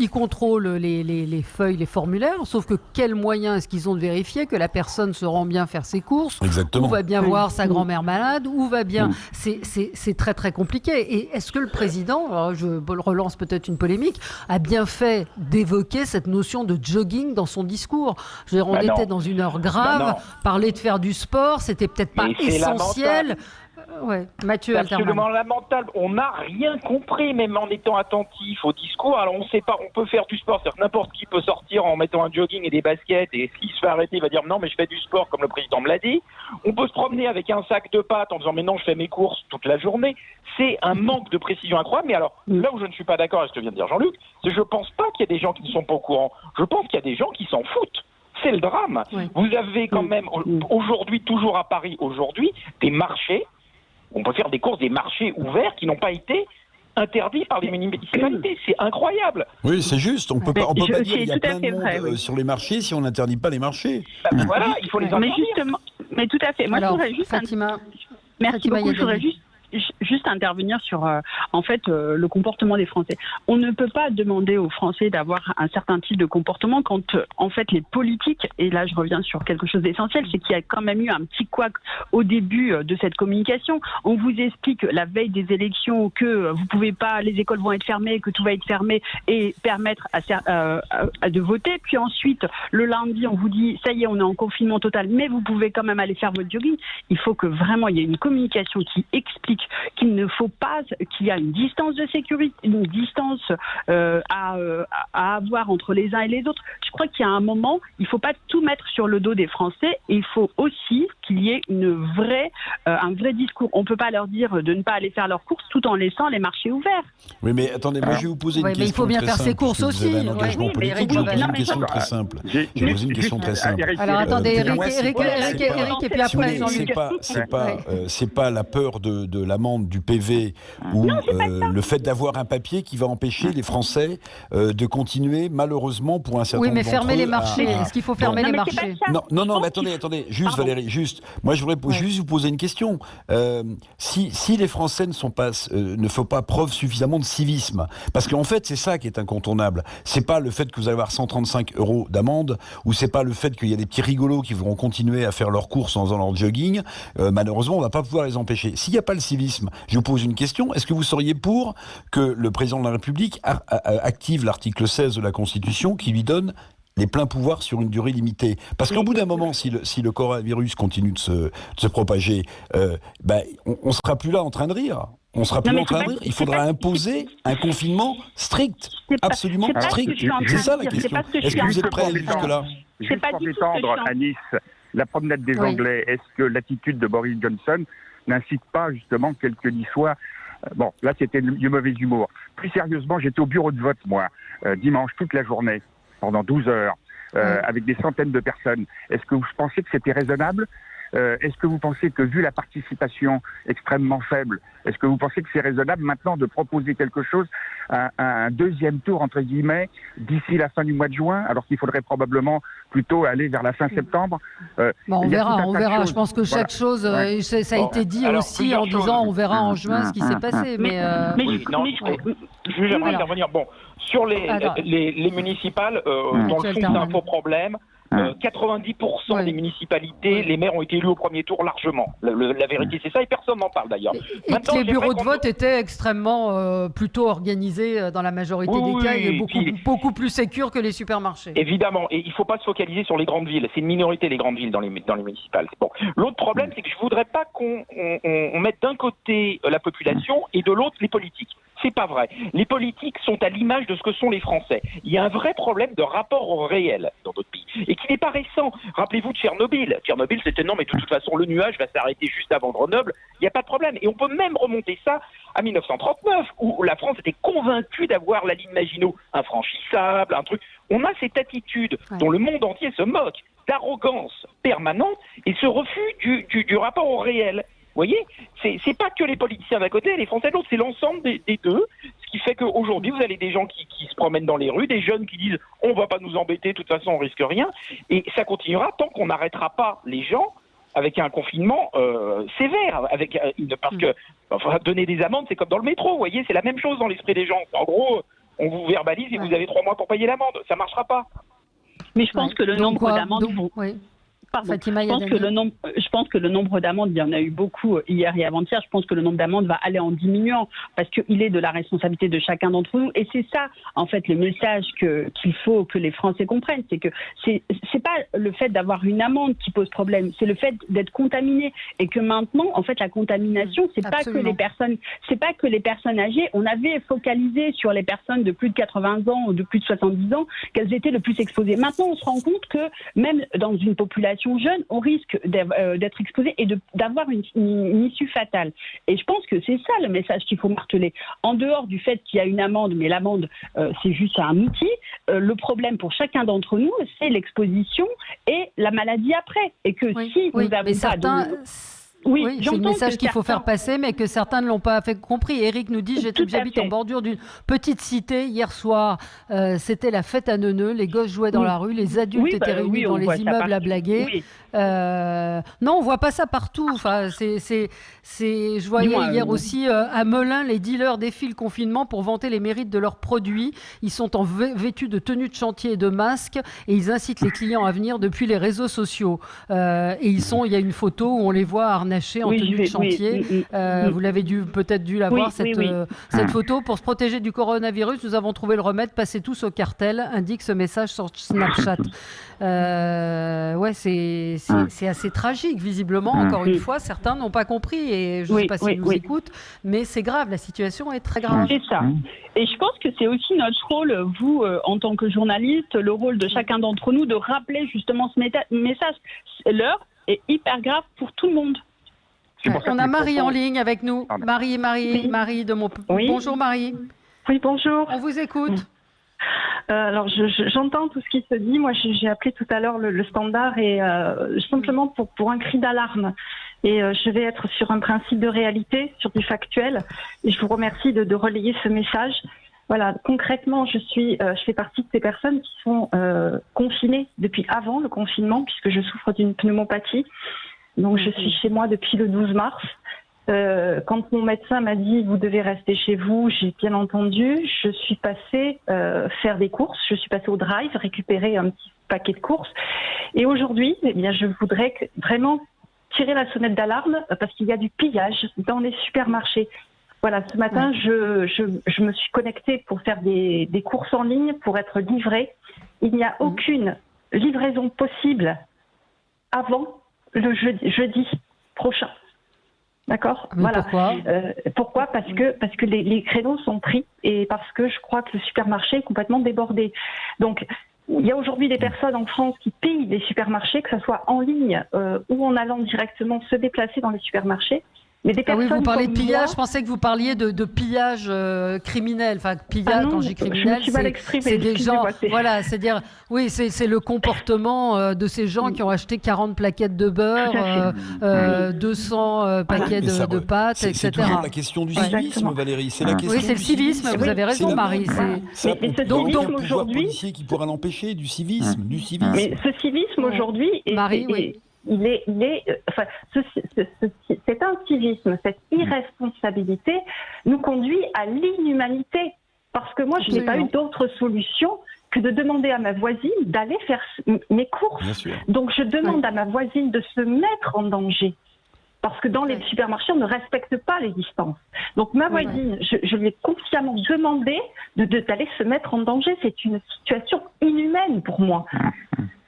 il contrôle les feuilles, les formulaires, sauf que quel moyen est-ce qu'ils ont de vérifier que la personne se rend bien faire ses courses, Exactement. ou va bien voir sa grand-mère malade, ou va bien... C'est très très compliqué. Et est-ce que le président, alors je relance peut-être une polémique, a bien fait d'évoquer cette notion de jogging dans son discours? Je veux dire, on était dans une heure grave, parler de faire du sport, c'était peut-être pas essentiel. Mathieu, c'est absolument lamentable. On n'a rien compris, même en étant attentif au discours. Alors on sait pas, on peut faire du sport, c'est-à-dire que n'importe qui peut sortir en mettant un jogging et des baskets, et s'il se fait arrêter, il va dire non mais je fais du sport comme le président me l'a dit. On peut se promener avec un sac de pâtes en disant mais non je fais mes courses toute la journée. C'est un manque de précision incroyable. Mais alors là où je ne suis pas d'accord avec ce que vient de dire Jean-Luc, c'est que je pense pas qu'il y ait des gens qui ne sont pas au courant. Je pense qu'il y a des gens qui s'en foutent. C'est le drame. Vous avez quand même aujourd'hui, toujours à Paris aujourd'hui, des marchés. On peut faire des courses, des marchés ouverts qui n'ont pas été interdits par les municipalités. C'est incroyable. Oui, c'est juste. On peut pas dire qu'il y a plein de monde sur les marchés si on n'interdit pas les marchés. Voilà, il faut les interdire. Mais tout à fait. Moi, alors, je voudrais juste... Fatima, Merci beaucoup. Je voudrais juste intervenir sur le comportement des Français. On ne peut pas demander aux Français d'avoir un certain type de comportement quand en fait les politiques, et là je reviens sur quelque chose d'essentiel, c'est qu'il y a quand même eu un petit couac au début de cette communication. On vous explique la veille des élections que vous pouvez pas, les écoles vont être fermées, que tout va être fermé et permettre de voter. Puis ensuite le lundi on vous dit ça y est on est en confinement total, mais vous pouvez quand même aller faire votre jogging. Il faut que vraiment il y ait une communication qui explique qu'il ne faut pas, qu'il y a une distance de sécurité, une distance à avoir entre les uns et les autres. Je crois qu'il y a un moment, il ne faut pas tout mettre sur le dos des Français et il faut aussi qu'il y ait un vrai discours. On ne peut pas leur dire de ne pas aller faire leurs courses tout en laissant les marchés ouverts. Oui, mais attendez, moi je vais vous poser une question. Mais il faut bien faire ses courses aussi. Vous avez un engagement politique, je vais vous poser une question très simple. Je vais poser une question très simple. Alors attendez, Eric, et puis après Jean-Luc. C'est pas la peur de l'amende du PV ou le fait d'avoir un papier qui va empêcher les Français de continuer, malheureusement, pour un certain nombre d'entre eux. Oui, mais fermer les marchés. Est-ce qu'il faut fermer les marchés ? Non, mais attendez. Juste, Valérie, moi, je voudrais juste vous poser une question. Si les Français ne font pas preuve suffisamment de civisme, parce qu'en fait, c'est ça qui est incontournable. C'est pas le fait que vous allez avoir 135 € d'amende, ou c'est pas le fait qu'il y a des petits rigolos qui vont continuer à faire leurs courses en faisant leur jogging. Malheureusement, on va pas pouvoir les empêcher. S'il n'y a pas le civisme, je vous pose une question. Est-ce que vous seriez pour que le président de la République active l'article 16 de la Constitution qui lui donne les pleins pouvoirs sur une durée limitée? Parce qu'au bout d'un moment, si le coronavirus continue de se propager, on ne sera plus là en train de rire. On sera plus en train de rire. Il faudra imposer un confinement strict, absolument strict. C'est ça la question. Est-ce que vous êtes prêts à aller jusque-là? Juste pour détendre à Nice la promenade des Anglais, est-ce que l'attitude de Boris Johnson n'incite pas justement quel que n'y soit? Bon, là c'était du mauvais humour. Plus sérieusement, j'étais au bureau de vote, moi, dimanche, toute la journée, pendant 12 heures, avec des centaines de personnes. Est-ce que vous pensez que c'était raisonnable? Est-ce que vous pensez que, vu la participation extrêmement faible, est-ce que vous pensez que c'est raisonnable maintenant de proposer quelque chose, un deuxième tour, entre guillemets, d'ici la fin du mois de juin, alors qu'il faudrait probablement plutôt aller vers la fin septembre? On verra. Je pense que chaque chose, ça a été dit aussi en disant on verra en juin ce qui s'est passé. J'aimerais intervenir. Bon, sur les municipales, dans le fond, c'est un faux problème. 90% des municipalités, les maires ont été élus au premier tour largement. La vérité, c'est ça, et personne n'en parle d'ailleurs. Et que les bureaux de vote étaient extrêmement plutôt organisés dans la majorité des cas, et beaucoup plus sécures que les supermarchés. Évidemment, et il ne faut pas se focaliser sur les grandes villes. C'est une minorité les grandes villes dans les municipales. Bon. L'autre problème, c'est que je ne voudrais pas qu'on mette d'un côté la population et de l'autre les politiques. C'est pas vrai. Les politiques sont à l'image de ce que sont les Français. Il y a un vrai problème de rapport au réel dans notre pays, et qui n'est pas récent. Rappelez-vous de Tchernobyl. Tchernobyl, c'était non, mais de toute façon, le nuage va s'arrêter juste avant Grenoble. Il n'y a pas de problème. Et on peut même remonter ça à 1939, où la France était convaincue d'avoir la ligne Maginot infranchissable, un truc. On a cette attitude dont le monde entier se moque, d'arrogance permanente et ce refus du rapport au réel. Vous voyez, c'est pas que les politiciens d'un côté et les Français de l'autre, c'est l'ensemble des deux. Ce qui fait qu'aujourd'hui, vous avez des gens qui se promènent dans les rues, des jeunes qui disent « on va pas nous embêter, de toute façon on risque rien ». Et ça continuera tant qu'on n'arrêtera pas les gens avec un confinement sévère. Parce que donner des amendes, c'est comme dans le métro, vous voyez, c'est la même chose dans l'esprit des gens. En gros, on vous verbalise et vous avez 3 mois pour payer l'amende. Ça marchera pas. Mais je pense que le nombre d'amendes Fatima Yadani. Je pense que le nombre d'amendes, il y en a eu beaucoup hier et avant-hier, je pense que le nombre d'amendes va aller en diminuant parce qu'il est de la responsabilité de chacun d'entre nous. Et c'est ça, en fait, le message qu'il faut que les Français comprennent. C'est que c'est pas le fait d'avoir une amende qui pose problème, c'est le fait d'être contaminé. Et que maintenant, en fait, la contamination, c'est pas que les personnes âgées. On avait focalisé sur les personnes de plus de 80 ans ou de plus de 70 ans qu'elles étaient le plus exposées. Maintenant, on se rend compte que même dans une population jeune, on risque d'être exposé et d'avoir une issue fatale. Et je pense que c'est ça le message qu'il faut marteler. En dehors du fait qu'il y a une amende, mais l'amende, c'est juste un outil, le problème pour chacun d'entre nous, c'est l'exposition et la maladie après. Et que si nous avons pas Oui, c'est le message qu'il faut faire passer, mais que certains ne l'ont pas compris. Eric nous dit, j'habite en bordure d'une petite cité. Hier soir, c'était la fête à Neuneu. Les gosses jouaient dans la rue, les adultes étaient réunis dans les immeubles à blaguer. Oui. Non, on voit pas ça partout. Enfin, je voyais hier aussi à Melun, les dealers défient le confinement pour vanter les mérites de leurs produits. Ils sont vêtus de tenues de chantier et de masques et ils incitent les clients à venir depuis les réseaux sociaux. Et il y a une photo où on les voit harnachés en tenue de chantier. Vous l'avez peut-être dû la voir, cette photo. Pour se protéger du coronavirus, nous avons trouvé le remède. Passez tous au cartel, indique ce message sur Snapchat. C'est assez tragique, visiblement. Encore une fois, certains n'ont pas compris et je ne sais pas s'ils nous écoutent, mais c'est grave, la situation est très grave. C'est ça. Et je pense que c'est aussi notre rôle, vous, en tant que journaliste, le rôle de chacun d'entre nous de rappeler justement ce message. L'heure est hyper grave pour tout le monde. On a Marie en ligne avec nous. Marie de mon... Oui. Bonjour Marie. Oui, bonjour. On vous écoute. Alors, j'entends tout ce qui se dit. Moi, j'ai appelé tout à l'heure le standard et simplement pour un cri d'alarme. Et je vais être sur un principe de réalité, sur du factuel. Et je vous remercie de relayer ce message. Voilà, concrètement, je fais partie de ces personnes qui sont confinées depuis avant le confinement, puisque je souffre d'une pneumopathie. Donc, je suis chez moi depuis le 12 mars. Quand mon médecin m'a dit vous devez rester chez vous, j'ai bien entendu. Je suis passée faire des courses. Je suis passée au drive récupérer un petit paquet de courses. Et aujourd'hui, eh bien, je voudrais vraiment tirer la sonnette d'alarme parce qu'il y a du pillage dans les supermarchés. Voilà, ce matin, je me suis connectée pour faire des courses en ligne pour être livrée. Il n'y a aucune livraison possible avant le jeudi prochain. D'accord. Voilà. Pourquoi parce que les créneaux sont pris et parce que je crois que le supermarché est complètement débordé. Donc, il y a aujourd'hui des personnes en France qui pillent des supermarchés, que ce soit en ligne ou en allant directement se déplacer dans les supermarchés. Mais des personnes vous parlez de pillage, je pensais que vous parliez de pillage criminel. Enfin, pillage, quand je dis criminel, c'est des gens... Voilà, c'est-à-dire, oui, c'est le comportement de ces gens qui ont acheté 40 plaquettes de beurre, 200 paquets de pâtes, etc. C'est toujours la question du civisme, Valérie. C'est la question oui, c'est le civisme, vous avez raison, Marie. Donc, aujourd'hui... policier qui pourra l'empêcher, du civisme. Mais ce civisme, aujourd'hui... Marie, c'est un civisme, cette irresponsabilité nous conduit à l'inhumanité. Parce que moi, je n'ai pas eu d'autre solution que de demander à ma voisine d'aller faire mes courses. Donc, je demande à ma voisine de se mettre en danger. Parce que dans les supermarchés, on ne respecte pas les distances. Donc, ma voisine, je lui ai consciemment demandé d'aller se mettre en danger. C'est une situation inhumaine pour moi.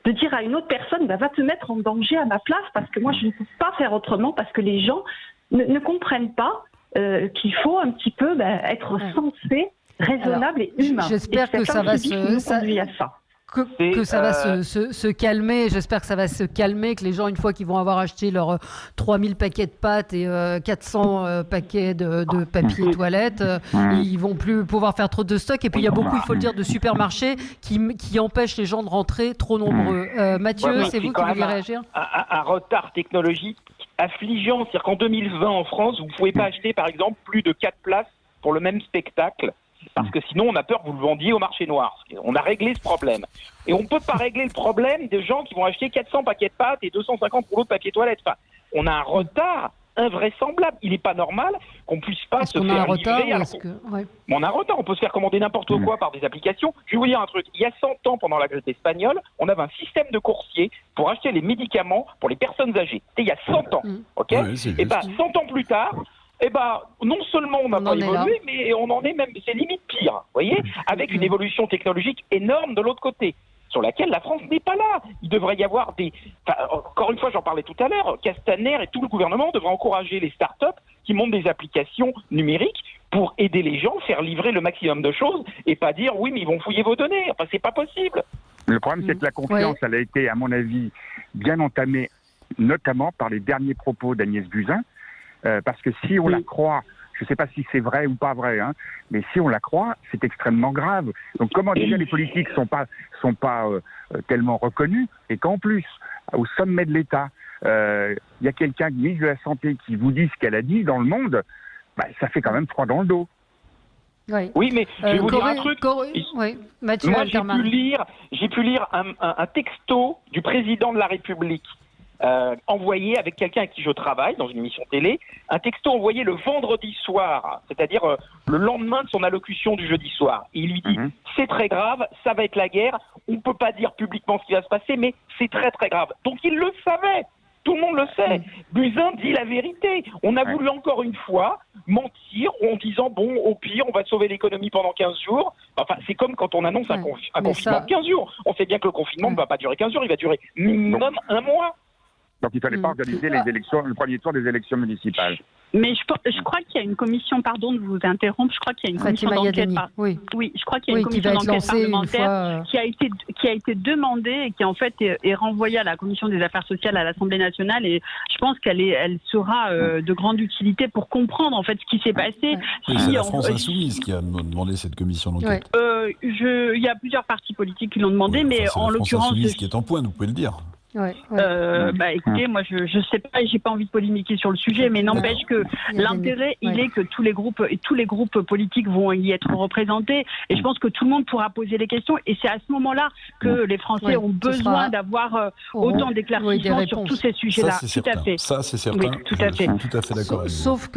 De dire à une autre personne, va te mettre en danger à ma place parce que moi, je ne peux pas faire autrement parce que les gens ne comprennent pas qu'il faut un petit peu être sensé, raisonnable et humain. J'espère que ça va se calmer. J'espère que ça va se calmer, que les gens, une fois qu'ils vont avoir acheté leurs 3000 paquets de pâtes et 400 paquets de papier toilette, ils vont plus pouvoir faire trop de stock. Et puis, il y a beaucoup, il faut le dire, de supermarchés qui empêchent les gens de rentrer trop nombreux. Mathieu, c'est vous qui vouliez réagir ? Un retard technologique affligeant. C'est-à-dire qu'en 2020, en France, vous ne pouvez pas acheter, par exemple, plus de 4 places pour le même spectacle. Parce que sinon, on a peur que vous le vendiez au marché noir. On a réglé ce problème. Et on ne peut pas régler le problème des gens qui vont acheter 400 paquets de pâtes et 250 rouleaux de papier toilette. Enfin, on a un retard invraisemblable. Il n'est pas normal qu'on puisse pas se faire livrer. On a un retard, on peut se faire commander n'importe quoi par des applications. Je vais vous dire un truc, il y a 100 ans, pendant la grippe espagnole, on avait un système de coursier pour acheter les médicaments pour les personnes âgées. C'était il y a 100 ans, ok ? Et 100 ans plus tard, non seulement on n'a pas évolué, mais on en est même, c'est limite pire, vous voyez, avec une évolution technologique énorme de l'autre côté, sur laquelle la France n'est pas là. Il devrait y avoir encore une fois, j'en parlais tout à l'heure, Castaner et tout le gouvernement devraient encourager les startups qui montent des applications numériques pour aider les gens, faire livrer le maximum de choses et pas dire oui, mais ils vont fouiller vos données. Enfin, c'est pas possible. Le problème, c'est que la confiance, elle a été, à mon avis, bien entamée, notamment par les derniers propos d'Agnès Buzyn, parce que si on la croit, je ne sais pas si c'est vrai ou pas vrai, mais si on la croit, c'est extrêmement grave. Donc comment déjà les politiques sont pas tellement reconnus, et qu'en plus, au sommet de l'État, il y a quelqu'un, ministre de la Santé, qui vous dit ce qu'elle a dit dans le monde, ça fait quand même froid dans le dos. Oui, mais je vais vous dire un truc. Mathieu Alterman. J'ai pu lire un texto du président de la République envoyé avec quelqu'un avec qui je travaille dans une émission télé, un texto envoyé le vendredi soir, c'est-à-dire le lendemain de son allocution du jeudi soir. Et il lui dit c'est très grave, ça va être la guerre, on ne peut pas dire publiquement ce qui va se passer, mais c'est très très grave. Donc il le savait. Tout le monde le sait. Buzyn dit la vérité. On a voulu encore une fois mentir en disant bon, au pire, on va sauver l'économie pendant 15 jours. Enfin, c'est comme quand on annonce un confinement de 15 jours. On sait bien que le confinement ne va pas durer 15 jours, il va durer minimum un mois. Donc il ne fallait pas organiser les élections, le premier tour des élections municipales. Mais je crois qu'il y a une commission, pardon de vous interrompre, je crois qu'il y a une commission d'enquête. Oui, je crois qu'il y a une commission d'enquête parlementaire qui a été demandée et qui en fait est renvoyée à la commission des affaires sociales à l'Assemblée nationale, et je pense elle sera de grande utilité pour comprendre en fait ce qui s'est passé. Oui, c'est la France Insoumise qui a demandé cette commission d'enquête. Il y a plusieurs partis politiques qui l'ont demandé, mais en l'occurrence, c'est la France Insoumise qui est en pointe, vous pouvez le dire. Écoutez, moi je sais pas, j'ai pas envie de polémiquer sur le sujet, mais n'empêche que l'intérêt il est que tous les groupes politiques vont y être représentés, et je pense que tout le monde pourra poser les questions, et c'est à ce moment-là que les Français ont besoin d'avoir autant d'éclaircissements sur tous ces sujets-là. Ça c'est certain. Oui, tout à fait. Je suis tout à fait d'accord avec vous. Sauf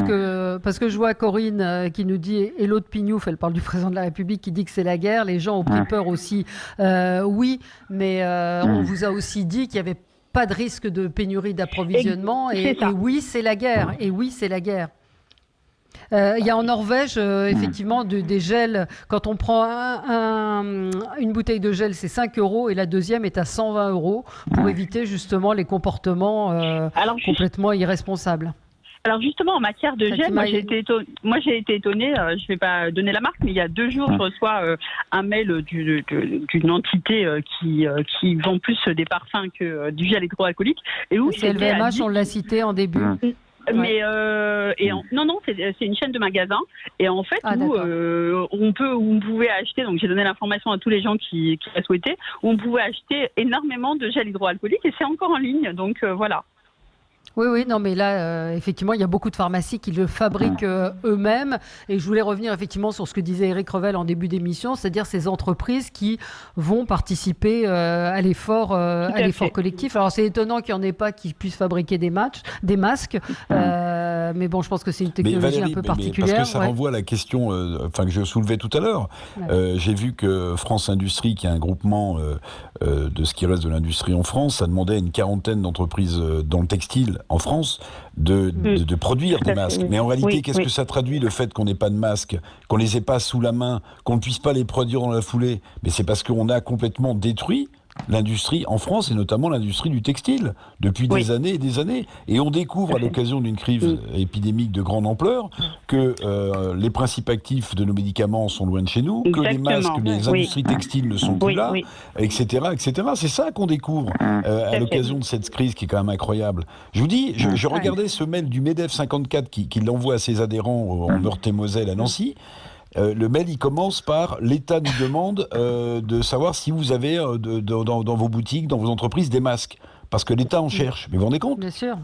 que parce que je vois Corinne qui nous dit, et l'autre Pignouf, elle parle du président de la République qui dit que c'est la guerre, les gens ont pris peur aussi. Oui, mais on vous a aussi dit qu'il n'y avait pas de risque de pénurie d'approvisionnement, et oui, c'est la guerre. Et oui, c'est la guerre. Il y a en Norvège, effectivement, des gels. Quand on prend une bouteille de gel, c'est 5 € et la deuxième est à 120 € pour éviter justement les comportements complètement irresponsables. Alors justement, en matière de gel, moi j'ai été étonnée, je ne vais pas donner la marque, mais il y a 2 jours, je reçois un mail d'une entité qui vend plus des parfums que du gel hydroalcoolique. Et où c'est LVMH, on l'a cité en début. Mais non, c'est une chaîne de magasins, et en fait on pouvait acheter, donc j'ai donné l'information à tous les gens qui la souhaitaient, où on pouvait acheter énormément de gel hydroalcoolique, et c'est encore en ligne, donc voilà. Oui, non, mais là, effectivement, il y a beaucoup de pharmacies qui le fabriquent eux-mêmes. Et je voulais revenir effectivement sur ce que disait Éric Revel en début d'émission, c'est-à-dire ces entreprises qui vont participer à l'effort collectif. Alors, c'est étonnant qu'il n'y en ait pas qui puissent fabriquer des masques. Mais bon, je pense que c'est une technologie un peu particulière. Parce que ça renvoie à la question que je soulevais tout à l'heure. J'ai vu que France Industrie, qui est un groupement de ce qui reste de l'industrie en France, a demandé à une quarantaine d'entreprises dans le textile en France de produire des masques. Mais en réalité, qu'est-ce que ça traduit, le fait qu'on n'ait pas de masques, qu'on les ait pas sous la main, qu'on ne puisse pas les produire dans la foulée? Mais c'est parce qu'on a complètement détruit l'industrie en France, et notamment l'industrie du textile, depuis des années et des années. Et on découvre à l'occasion d'une crise épidémique de grande ampleur que les principes actifs de nos médicaments sont loin de chez nous, que les masques, les industries textiles ne sont plus là, etc., etc. C'est ça qu'on découvre à l'occasion de cette crise qui est quand même incroyable. Je vous dis, je regardais ce mail du MEDEF 54 qui l'envoie à ses adhérents en Meurthe-et-Moselle à Nancy. Le mail, il commence par « L'État nous demande de savoir si vous avez dans vos boutiques, dans vos entreprises, des masques. » Parce que l'État en cherche. Mais vous vous rendez compte ? Bien sûr.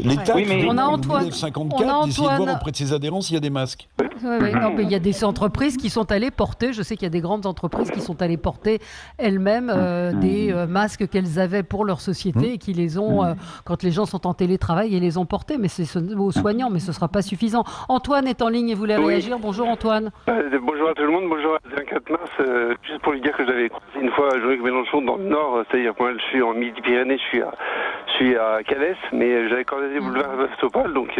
L'État, on a Antoine. 54, d'essayer de voir auprès de ses adhérents s'il y a des masques. Non, mais il y a des entreprises qui sont allées porter, je sais qu'il y a des grandes entreprises qui sont allées porter elles-mêmes des masques qu'elles avaient pour leur société et qui les ont, quand les gens sont en télétravail, et les ont portés, mais c'est aux soignants, mais ce ne sera pas suffisant. Antoine est en ligne et voulait réagir. Bonjour Antoine. Bonjour à tout le monde, bonjour à Adrien Quatennens. Juste pour lui dire que j'avais croisé une fois Jean-Luc Mélenchon dans le Nord, c'est-à-dire moi je suis en Midi-Pyrénées, je suis à Calais, mais j'avais croisé boulevard Sopal, donc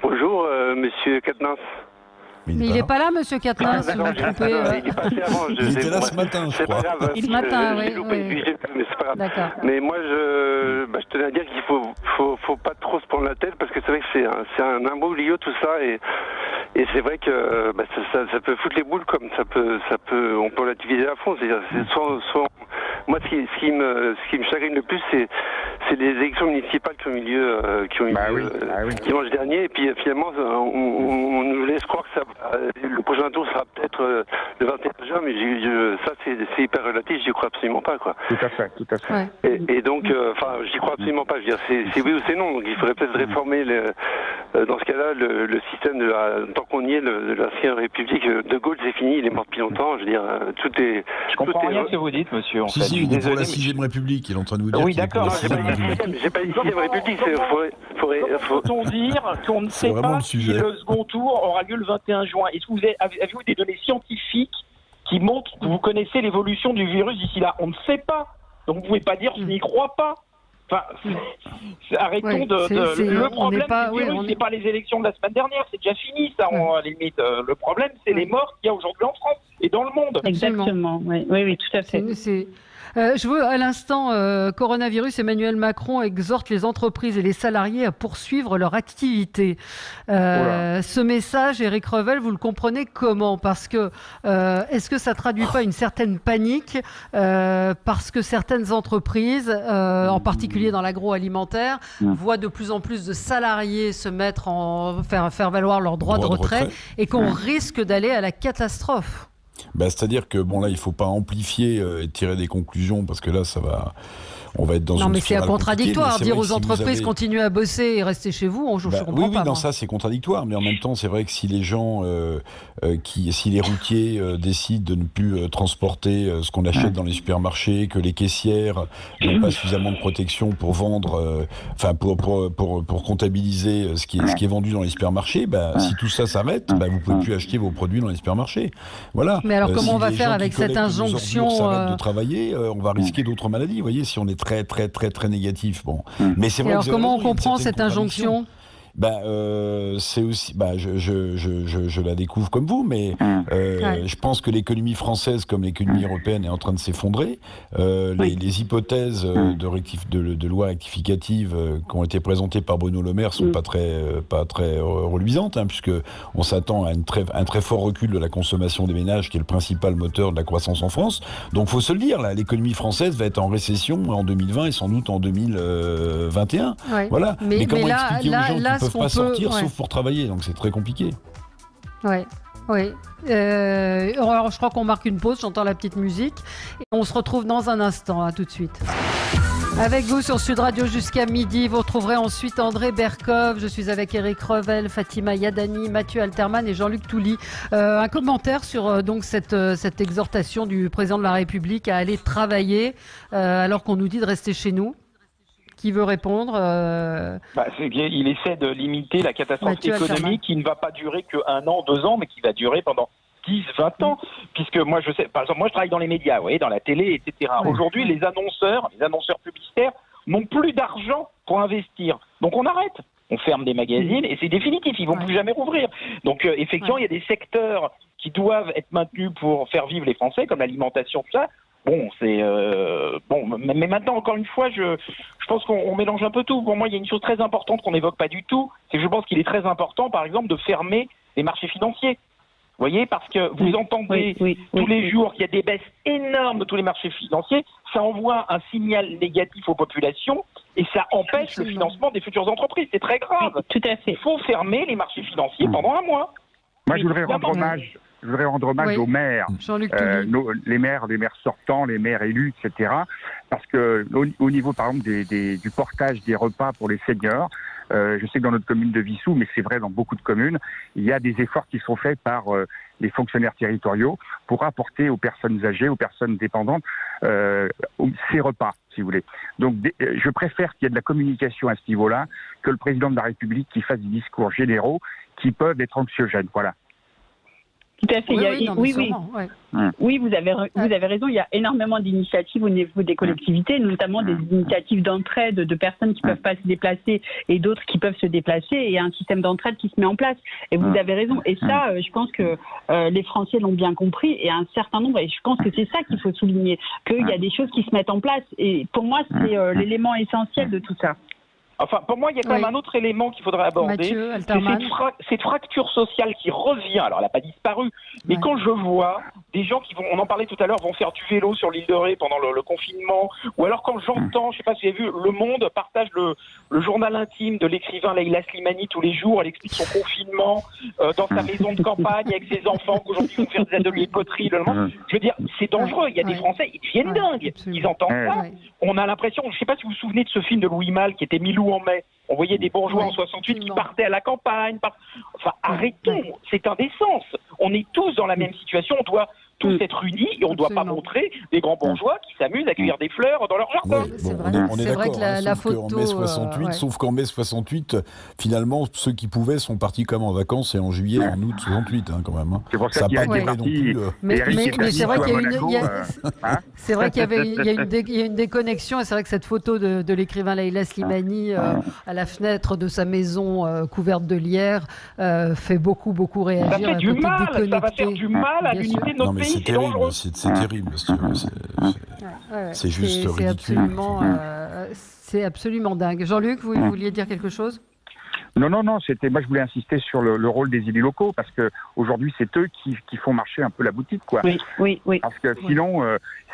bonjour monsieur Quatennens. Mais il n'est pas là, monsieur Quatennens, vous vous trompez. Il est passé avant. Il était là ce matin, je crois. C'est pas grave. Ce matin, oui. Mais c'est pas grave. D'accord. Mais moi, je tenais à dire qu'il faut pas trop se prendre la tête parce que c'est vrai que c'est un imbroglio tout ça et c'est vrai que ça peut foutre les boules comme ça peut on peut relativiser à fond. C'est-à-dire, moi, ce qui me chagrine le plus, c'est les élections municipales qui ont eu lieu dimanche dernier et puis finalement on nous laisse croire que le prochain tour sera peut-être le 21 juin, mais ça c'est hyper relatif, j'y crois absolument pas, quoi. Tout à fait. Ouais. Et donc, j'y crois absolument pas. Je veux dire, c'est oui ou c'est non. Donc, il faudrait peut-être réformer dans ce cas-là le système tant qu'on y est, de l'ancienne République. De Gaulle, c'est fini, il est mort depuis longtemps. Je veux dire, tout est. Je comprends rien à ce que vous dites, monsieur. Si, il est pour la 6e République. Il est en train de vous dire. Oui, d'accord. J'ai pas dit 6e République. Faut-on dire qu'on ne sait pas si le second tour aura lieu le 21 juin? Est-ce que avez-vous des données scientifiques qui montrent que vous connaissez l'évolution du virus d'ici là? On ne sait pas. Donc vous ne pouvez pas dire je n'y crois pas. Enfin, arrêtons le problème du virus, c'est pas les élections de la semaine dernière, c'est déjà fini ça, à la limite. Le problème, c'est les morts qu'il y a aujourd'hui en France et dans le monde. Exactement, oui, tout à fait. Je veux à l'instant, coronavirus, Emmanuel Macron exhorte les entreprises et les salariés à poursuivre leur activité. Ce message, Éric Revel, vous le comprenez comment? Parce que est-ce que ça traduit pas une certaine panique parce que certaines entreprises, en particulier dans l'agroalimentaire, voient de plus en plus de salariés se mettre faire valoir leur droit de retrait et qu'on risque d'aller à la catastrophe? C'est-à-dire que là, il ne faut pas amplifier et tirer des conclusions parce que là, on va être dans une spirale. Non, mais c'est contradictoire. Dire aux entreprises continuez à bosser et restez chez vous, je comprends pas. Oui, ça c'est contradictoire. Mais en même temps, c'est vrai que si les gens, si les routiers décident de ne plus transporter ce qu'on achète dans les supermarchés, que les caissières n'ont pas suffisamment de protection pour vendre, pour comptabiliser ce qui est vendu dans les supermarchés, si tout ça s'arrête, vous pouvez plus acheter vos produits dans les supermarchés. Voilà. Mais alors comment on va faire avec cette injonction s'arrêtent de travailler, on va risquer d'autres maladies. Vous voyez, si on est très très très très négatif. Mais c'est vrai. Alors comment on comprend cette injonction? C'est aussi, je la découvre comme vous, mais je pense que l'économie française, comme l'économie européenne, est en train de s'effondrer. Les hypothèses de loi rectificative qui ont été présentées par Bruno Le Maire sont pas très reluisantes, puisque on s'attend à un très fort recul de la consommation des ménages, qui est le principal moteur de la croissance en France. Donc, faut se le dire, là, l'économie française va être en récession en 2020 et sans doute en 2021. Voilà. Mais comment expliquer aux gens qui ne peuvent pas sortir sauf pour travailler, donc c'est très compliqué. Oui. Alors je crois qu'on marque une pause, j'entends la petite musique et on se retrouve dans un instant, à tout de suite. Avec vous sur Sud Radio jusqu'à midi, vous retrouverez ensuite André Berkov. Je suis avec Éric Revel, Fatima Yadani, Mathieu Alterman et Jean-Luc Touly. Un commentaire sur donc cette exhortation du président de la République à aller travailler alors qu'on nous dit de rester chez nous. Qui veut répondre Il essaie de limiter la catastrophe économique qui ne va pas durer que 1 an, 2 ans, mais qui va durer pendant 10, 20 ans. Puisque moi, je sais, par exemple, moi je travaille dans les médias, vous voyez, dans la télé, etc. Aujourd'hui, les annonceurs publicitaires n'ont plus d'argent pour investir. Donc on arrête. On ferme des magazines et c'est définitif, ils ne vont plus jamais rouvrir. Donc effectivement, il y a des secteurs qui doivent être maintenus pour faire vivre les Français, comme l'alimentation, tout ça. Mais maintenant, encore une fois, je pense qu'on mélange un peu tout. Pour moi, il y a une chose très importante qu'on n'évoque pas du tout, c'est que je pense qu'il est très important, par exemple, de fermer les marchés financiers. Vous voyez, parce que vous entendez tous les jours qu'il y a des baisses énormes de tous les marchés financiers, ça envoie un signal négatif aux populations et ça empêche le financement des futures entreprises. C'est très grave. Tout à fait. Il faut fermer les marchés financiers pendant 1 mois. Moi, je voudrais rendre hommage aux maires, les maires sortants, les maires élus, etc. Parce que au niveau, par exemple, du portage des repas pour les seniors, Je sais que dans notre commune de Vissou, mais c'est vrai dans beaucoup de communes, il y a des efforts qui sont faits par les fonctionnaires territoriaux pour apporter aux personnes âgées, aux personnes dépendantes, ces repas, si vous voulez. Donc, je préfère qu'il y ait de la communication à ce niveau-là que le président de la République qui fasse des discours généraux qui peuvent être anxiogènes. Voilà. Tout à fait. Oui, vous avez raison. Il y a énormément d'initiatives au niveau des collectivités, notamment des initiatives d'entraide de personnes qui peuvent pas se déplacer et d'autres qui peuvent se déplacer. Et il y a un système d'entraide qui se met en place. Et vous avez raison. Et ça, je pense que les Français l'ont bien compris et un certain nombre. Et je pense que c'est ça qu'il faut souligner, qu'il y a des choses qui se mettent en place. Et pour moi, c'est l'élément essentiel de tout ça. Enfin, pour moi, il y a quand même un autre élément qu'il faudrait aborder, c'est cette fracture sociale qui revient. Alors, elle n'a pas disparu, mais quand je vois des gens qui vont, on en parlait tout à l'heure, vont faire du vélo sur l'île de Ré pendant le confinement, ou alors quand j'entends, je ne sais pas si vous avez vu, Le Monde partage le journal intime de l'écrivain Leïla Slimani tous les jours. Elle explique son confinement dans sa maison de campagne avec ses enfants qu'aujourd'hui vont faire des ateliers de poterie. Je veux dire, c'est dangereux. Il y a des Français, ils deviennent dingues. Ils entendent ça. On a l'impression, je ne sais pas si vous vous souvenez de ce film de Louis Malle qui était Milou en mai. On voyait des bourgeois en 68 qui partaient à la campagne. Enfin, arrêtons, c'est indécence. On est tous dans la même situation, on doit tous être unis et on ne doit pas montrer des grands bourgeois qui s'amusent à cueillir des fleurs dans leur jardin. On est d'accord, la photo, mai 68, sauf qu'en mai 68, finalement, ceux qui pouvaient sont partis comme en vacances et en juillet, en août 68, quand même. C'est pour ça qu'il y a non plus. Mais c'est vrai qu'il y a une déconnexion et c'est vrai que cette photo de l'écrivain Leïla Slimani à la fenêtre de sa maison couverte de lierre fait beaucoup réagir. Ça fait du mal, ça va faire du mal à l'unité de notre pays. C'est terrible, c'est terrible. C'est juste ridicule. C'est absolument dingue. Jean-Luc, vous vouliez dire quelque chose ? Non. Moi, je voulais insister sur le rôle des élus locaux parce que aujourd'hui, c'est eux qui font marcher un peu la boutique, quoi. Oui. Parce que sinon,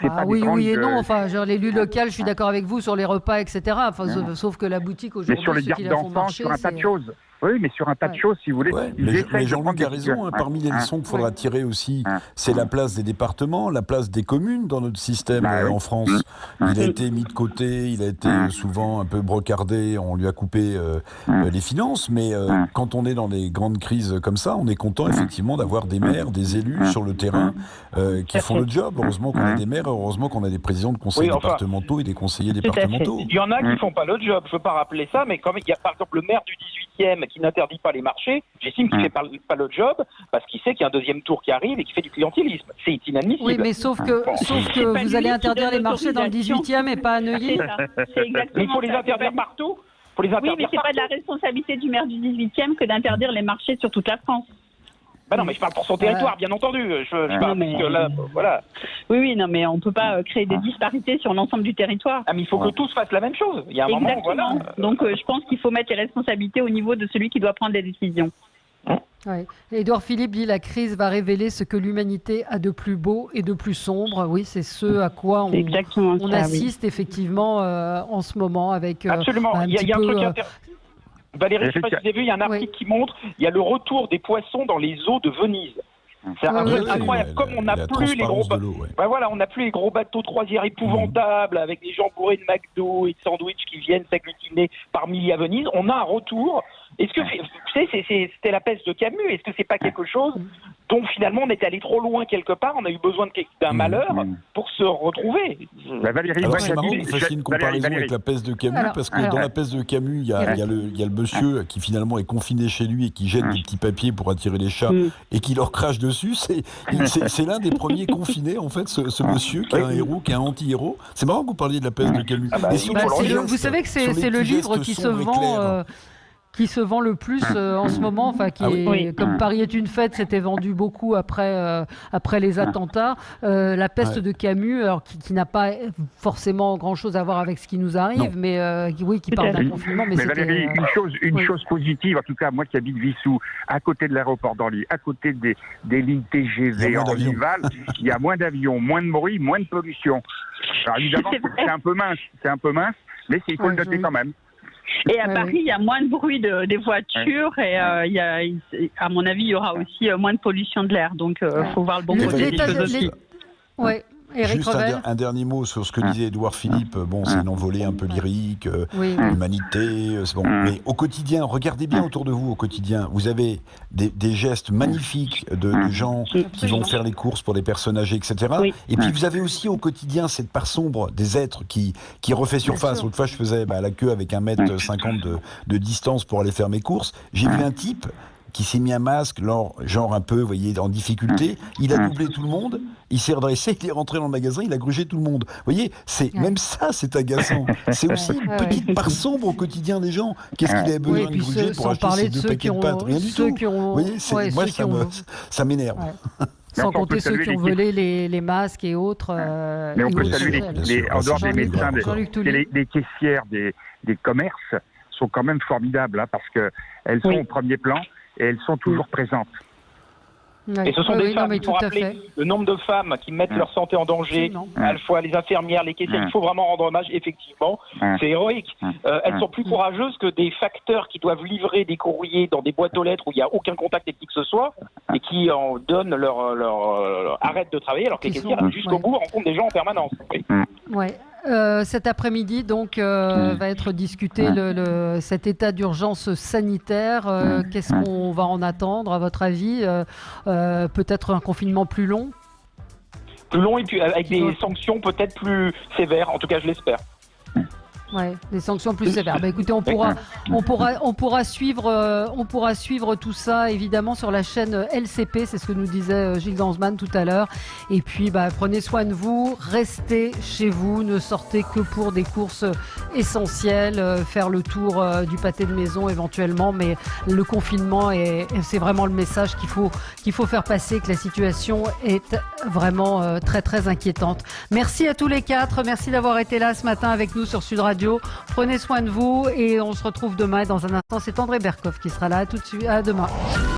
c'est pas des grandes... Oui et non. Enfin, genre l'élu local, je suis d'accord avec vous sur les repas, etc. Enfin, sauf que la boutique aujourd'hui, mais sur les gardes d'enfants, sur un tas de choses. Oui, mais sur un tas de choses, si vous voulez. Mais Jean-Luc a raison. Parmi les leçons qu'il faudra tirer aussi, c'est la place des départements, la place des communes dans notre système en France. Il a été mis de côté, il a été souvent un peu brocardé, on lui a coupé les finances, mais quand on est dans des grandes crises comme ça, on est content effectivement d'avoir des maires, des élus sur le terrain qui font le job. Heureusement qu'on a des maires, heureusement qu'on a des présidents de conseils départementaux et des conseillers départementaux. Il y en a qui font pas le job, je veux pas rappeler ça, mais quand il y a par exemple le maire du 18e qui n'interdit pas les marchés, j'estime qu'il ne fait pas le job parce qu'il sait qu'il y a un deuxième tour qui arrive et qu'il fait du clientélisme. C'est inadmissible. Oui, mais sauf que vous allez interdire les marchés dans le 18e et pas à Neuilly. C'est exactement. Mais il faut les interdire partout. Oui, mais c'est pas de la responsabilité du maire du 18e que d'interdire les marchés sur toute la France. Non, mais je parle pour son territoire, bien entendu. Je parle parce que là, voilà. Oui, non, mais on ne peut pas créer des disparités sur l'ensemble du territoire. Mais il faut que tous fassent la même chose. Il y a un moment, voilà. Donc, je pense qu'il faut mettre les responsabilités au niveau de celui qui doit prendre les décisions. Édouard Philippe dit la crise va révéler ce que l'humanité a de plus beau et de plus sombre. Oui, c'est ce à quoi on assiste effectivement en ce moment avec. Absolument. Il y a un truc Valérie, je ne sais pas si vous avez vu, il y a un article qui montre, il y a le retour des poissons dans les eaux de Venise. C'est un truc incroyable. Comme on n'a plus les gros on n'a plus les gros bateaux de croisière épouvantables avec des gens bourrés de McDo et de sandwich qui viennent s'agglutiner par milliers à Venise. On a un retour. Est-ce que c'était la peste de Camus? Est-ce que c'est pas quelque chose dont finalement on est allé trop loin quelque part? On a eu besoin d'un malheur pour se retrouver. Valérie, c'est marrant que vous fassiez une comparaison avec la peste de Camus parce que dans la peste de Camus, il y a le monsieur qui finalement est confiné chez lui et qui jette des petits papiers pour attirer les chats et qui leur crache dessus. C'est l'un des premiers confinés en fait, ce monsieur qui est un héros, qui est un anti-héros. C'est marrant que vous parliez de la peste de Camus. Vous savez que c'est le livre qui se vend le plus en ce moment, comme Paris est une fête, c'était vendu beaucoup après les attentats. La peste de Camus, alors qui n'a pas forcément grand-chose à voir avec ce qui nous arrive, mais qui parle d'un confinement. Mais Valérie, une chose positive, en tout cas moi qui habite Vissou, à côté de l'aéroport d'Orly, à côté des lignes TGV Orly-Val, il y a moins d'avions, moins de bruit, moins de pollution. Alors évidemment, c'est un peu mince, mais il faut le noter quand même. Et à Paris, il y a moins de bruit des voitures et à mon avis, il y aura aussi moins de pollution de l'air. Donc, il faut voir le bon côté des choses aussi. Juste un dernier mot sur ce que disait Édouard Philippe. Bon, c'est une envolée un peu lyrique, l'humanité, c'est bon. Mais au quotidien, regardez bien autour de vous au quotidien. Vous avez des gestes magnifiques de gens qui vont faire les courses pour les personnes âgées, etc. Et puis vous avez aussi au quotidien cette part sombre des êtres qui refait surface. L'autre fois, je faisais la queue avec 1,50 m de distance pour aller faire mes courses. J'ai vu un type qui s'est mis un masque, genre un peu, vous voyez, en difficulté. Il a doublé tout le monde, il s'est redressé, il est rentré dans le magasin, il a grugé tout le monde. Vous voyez, même ça, c'est agaçant. C'est aussi une petite part sombre au quotidien des gens. Qu'est-ce qu'il avait besoin de gruger pour acheter ces 2 paquets de pâtes? Rien du tout. Vous voyez, moi, ça m'énerve. Sans compter ceux qui ont volé les masques et autres. Mais on peut saluer en dehors des médecins, les caissières des commerces sont quand même formidables, parce qu'elles sont au premier plan. Et elles sont toujours présentes. Et ce sont des femmes, il faut rappeler le nombre de femmes qui mettent leur santé en danger, à la fois les infirmières, les caissières, il faut vraiment rendre hommage, effectivement, c'est héroïque. Elles sont plus courageuses que des facteurs qui doivent livrer des courriers dans des boîtes aux lettres où il n'y a aucun contact avec qui que ce soit, et qui en donnent leur arrête de travailler, alors que les caissières, jusqu'au bout, rencontrent des gens en permanence. Cet après-midi, donc, va être discuté cet état d'urgence sanitaire. Qu'est-ce qu'on va en attendre, à votre avis? Peut-être un confinement plus long? Plus long et puis avec des sanctions peut-être plus sévères, en tout cas je l'espère. Des sanctions plus sévères. Écoutez, on pourra suivre tout ça évidemment sur la chaîne LCP, c'est ce que nous disait Gilles Gansman tout à l'heure. Et puis prenez soin de vous, restez chez vous, ne sortez que pour des courses essentielles, faire le tour du pâté de maison éventuellement, mais le confinement c'est vraiment le message qu'il faut faire passer, que la situation est vraiment très très inquiétante. Merci à tous les 4, merci d'avoir été là ce matin avec nous sur Sud Radio. Prenez soin de vous et on se retrouve demain. Dans un instant, c'est André Berkoff qui sera là. À tout de suite. À demain.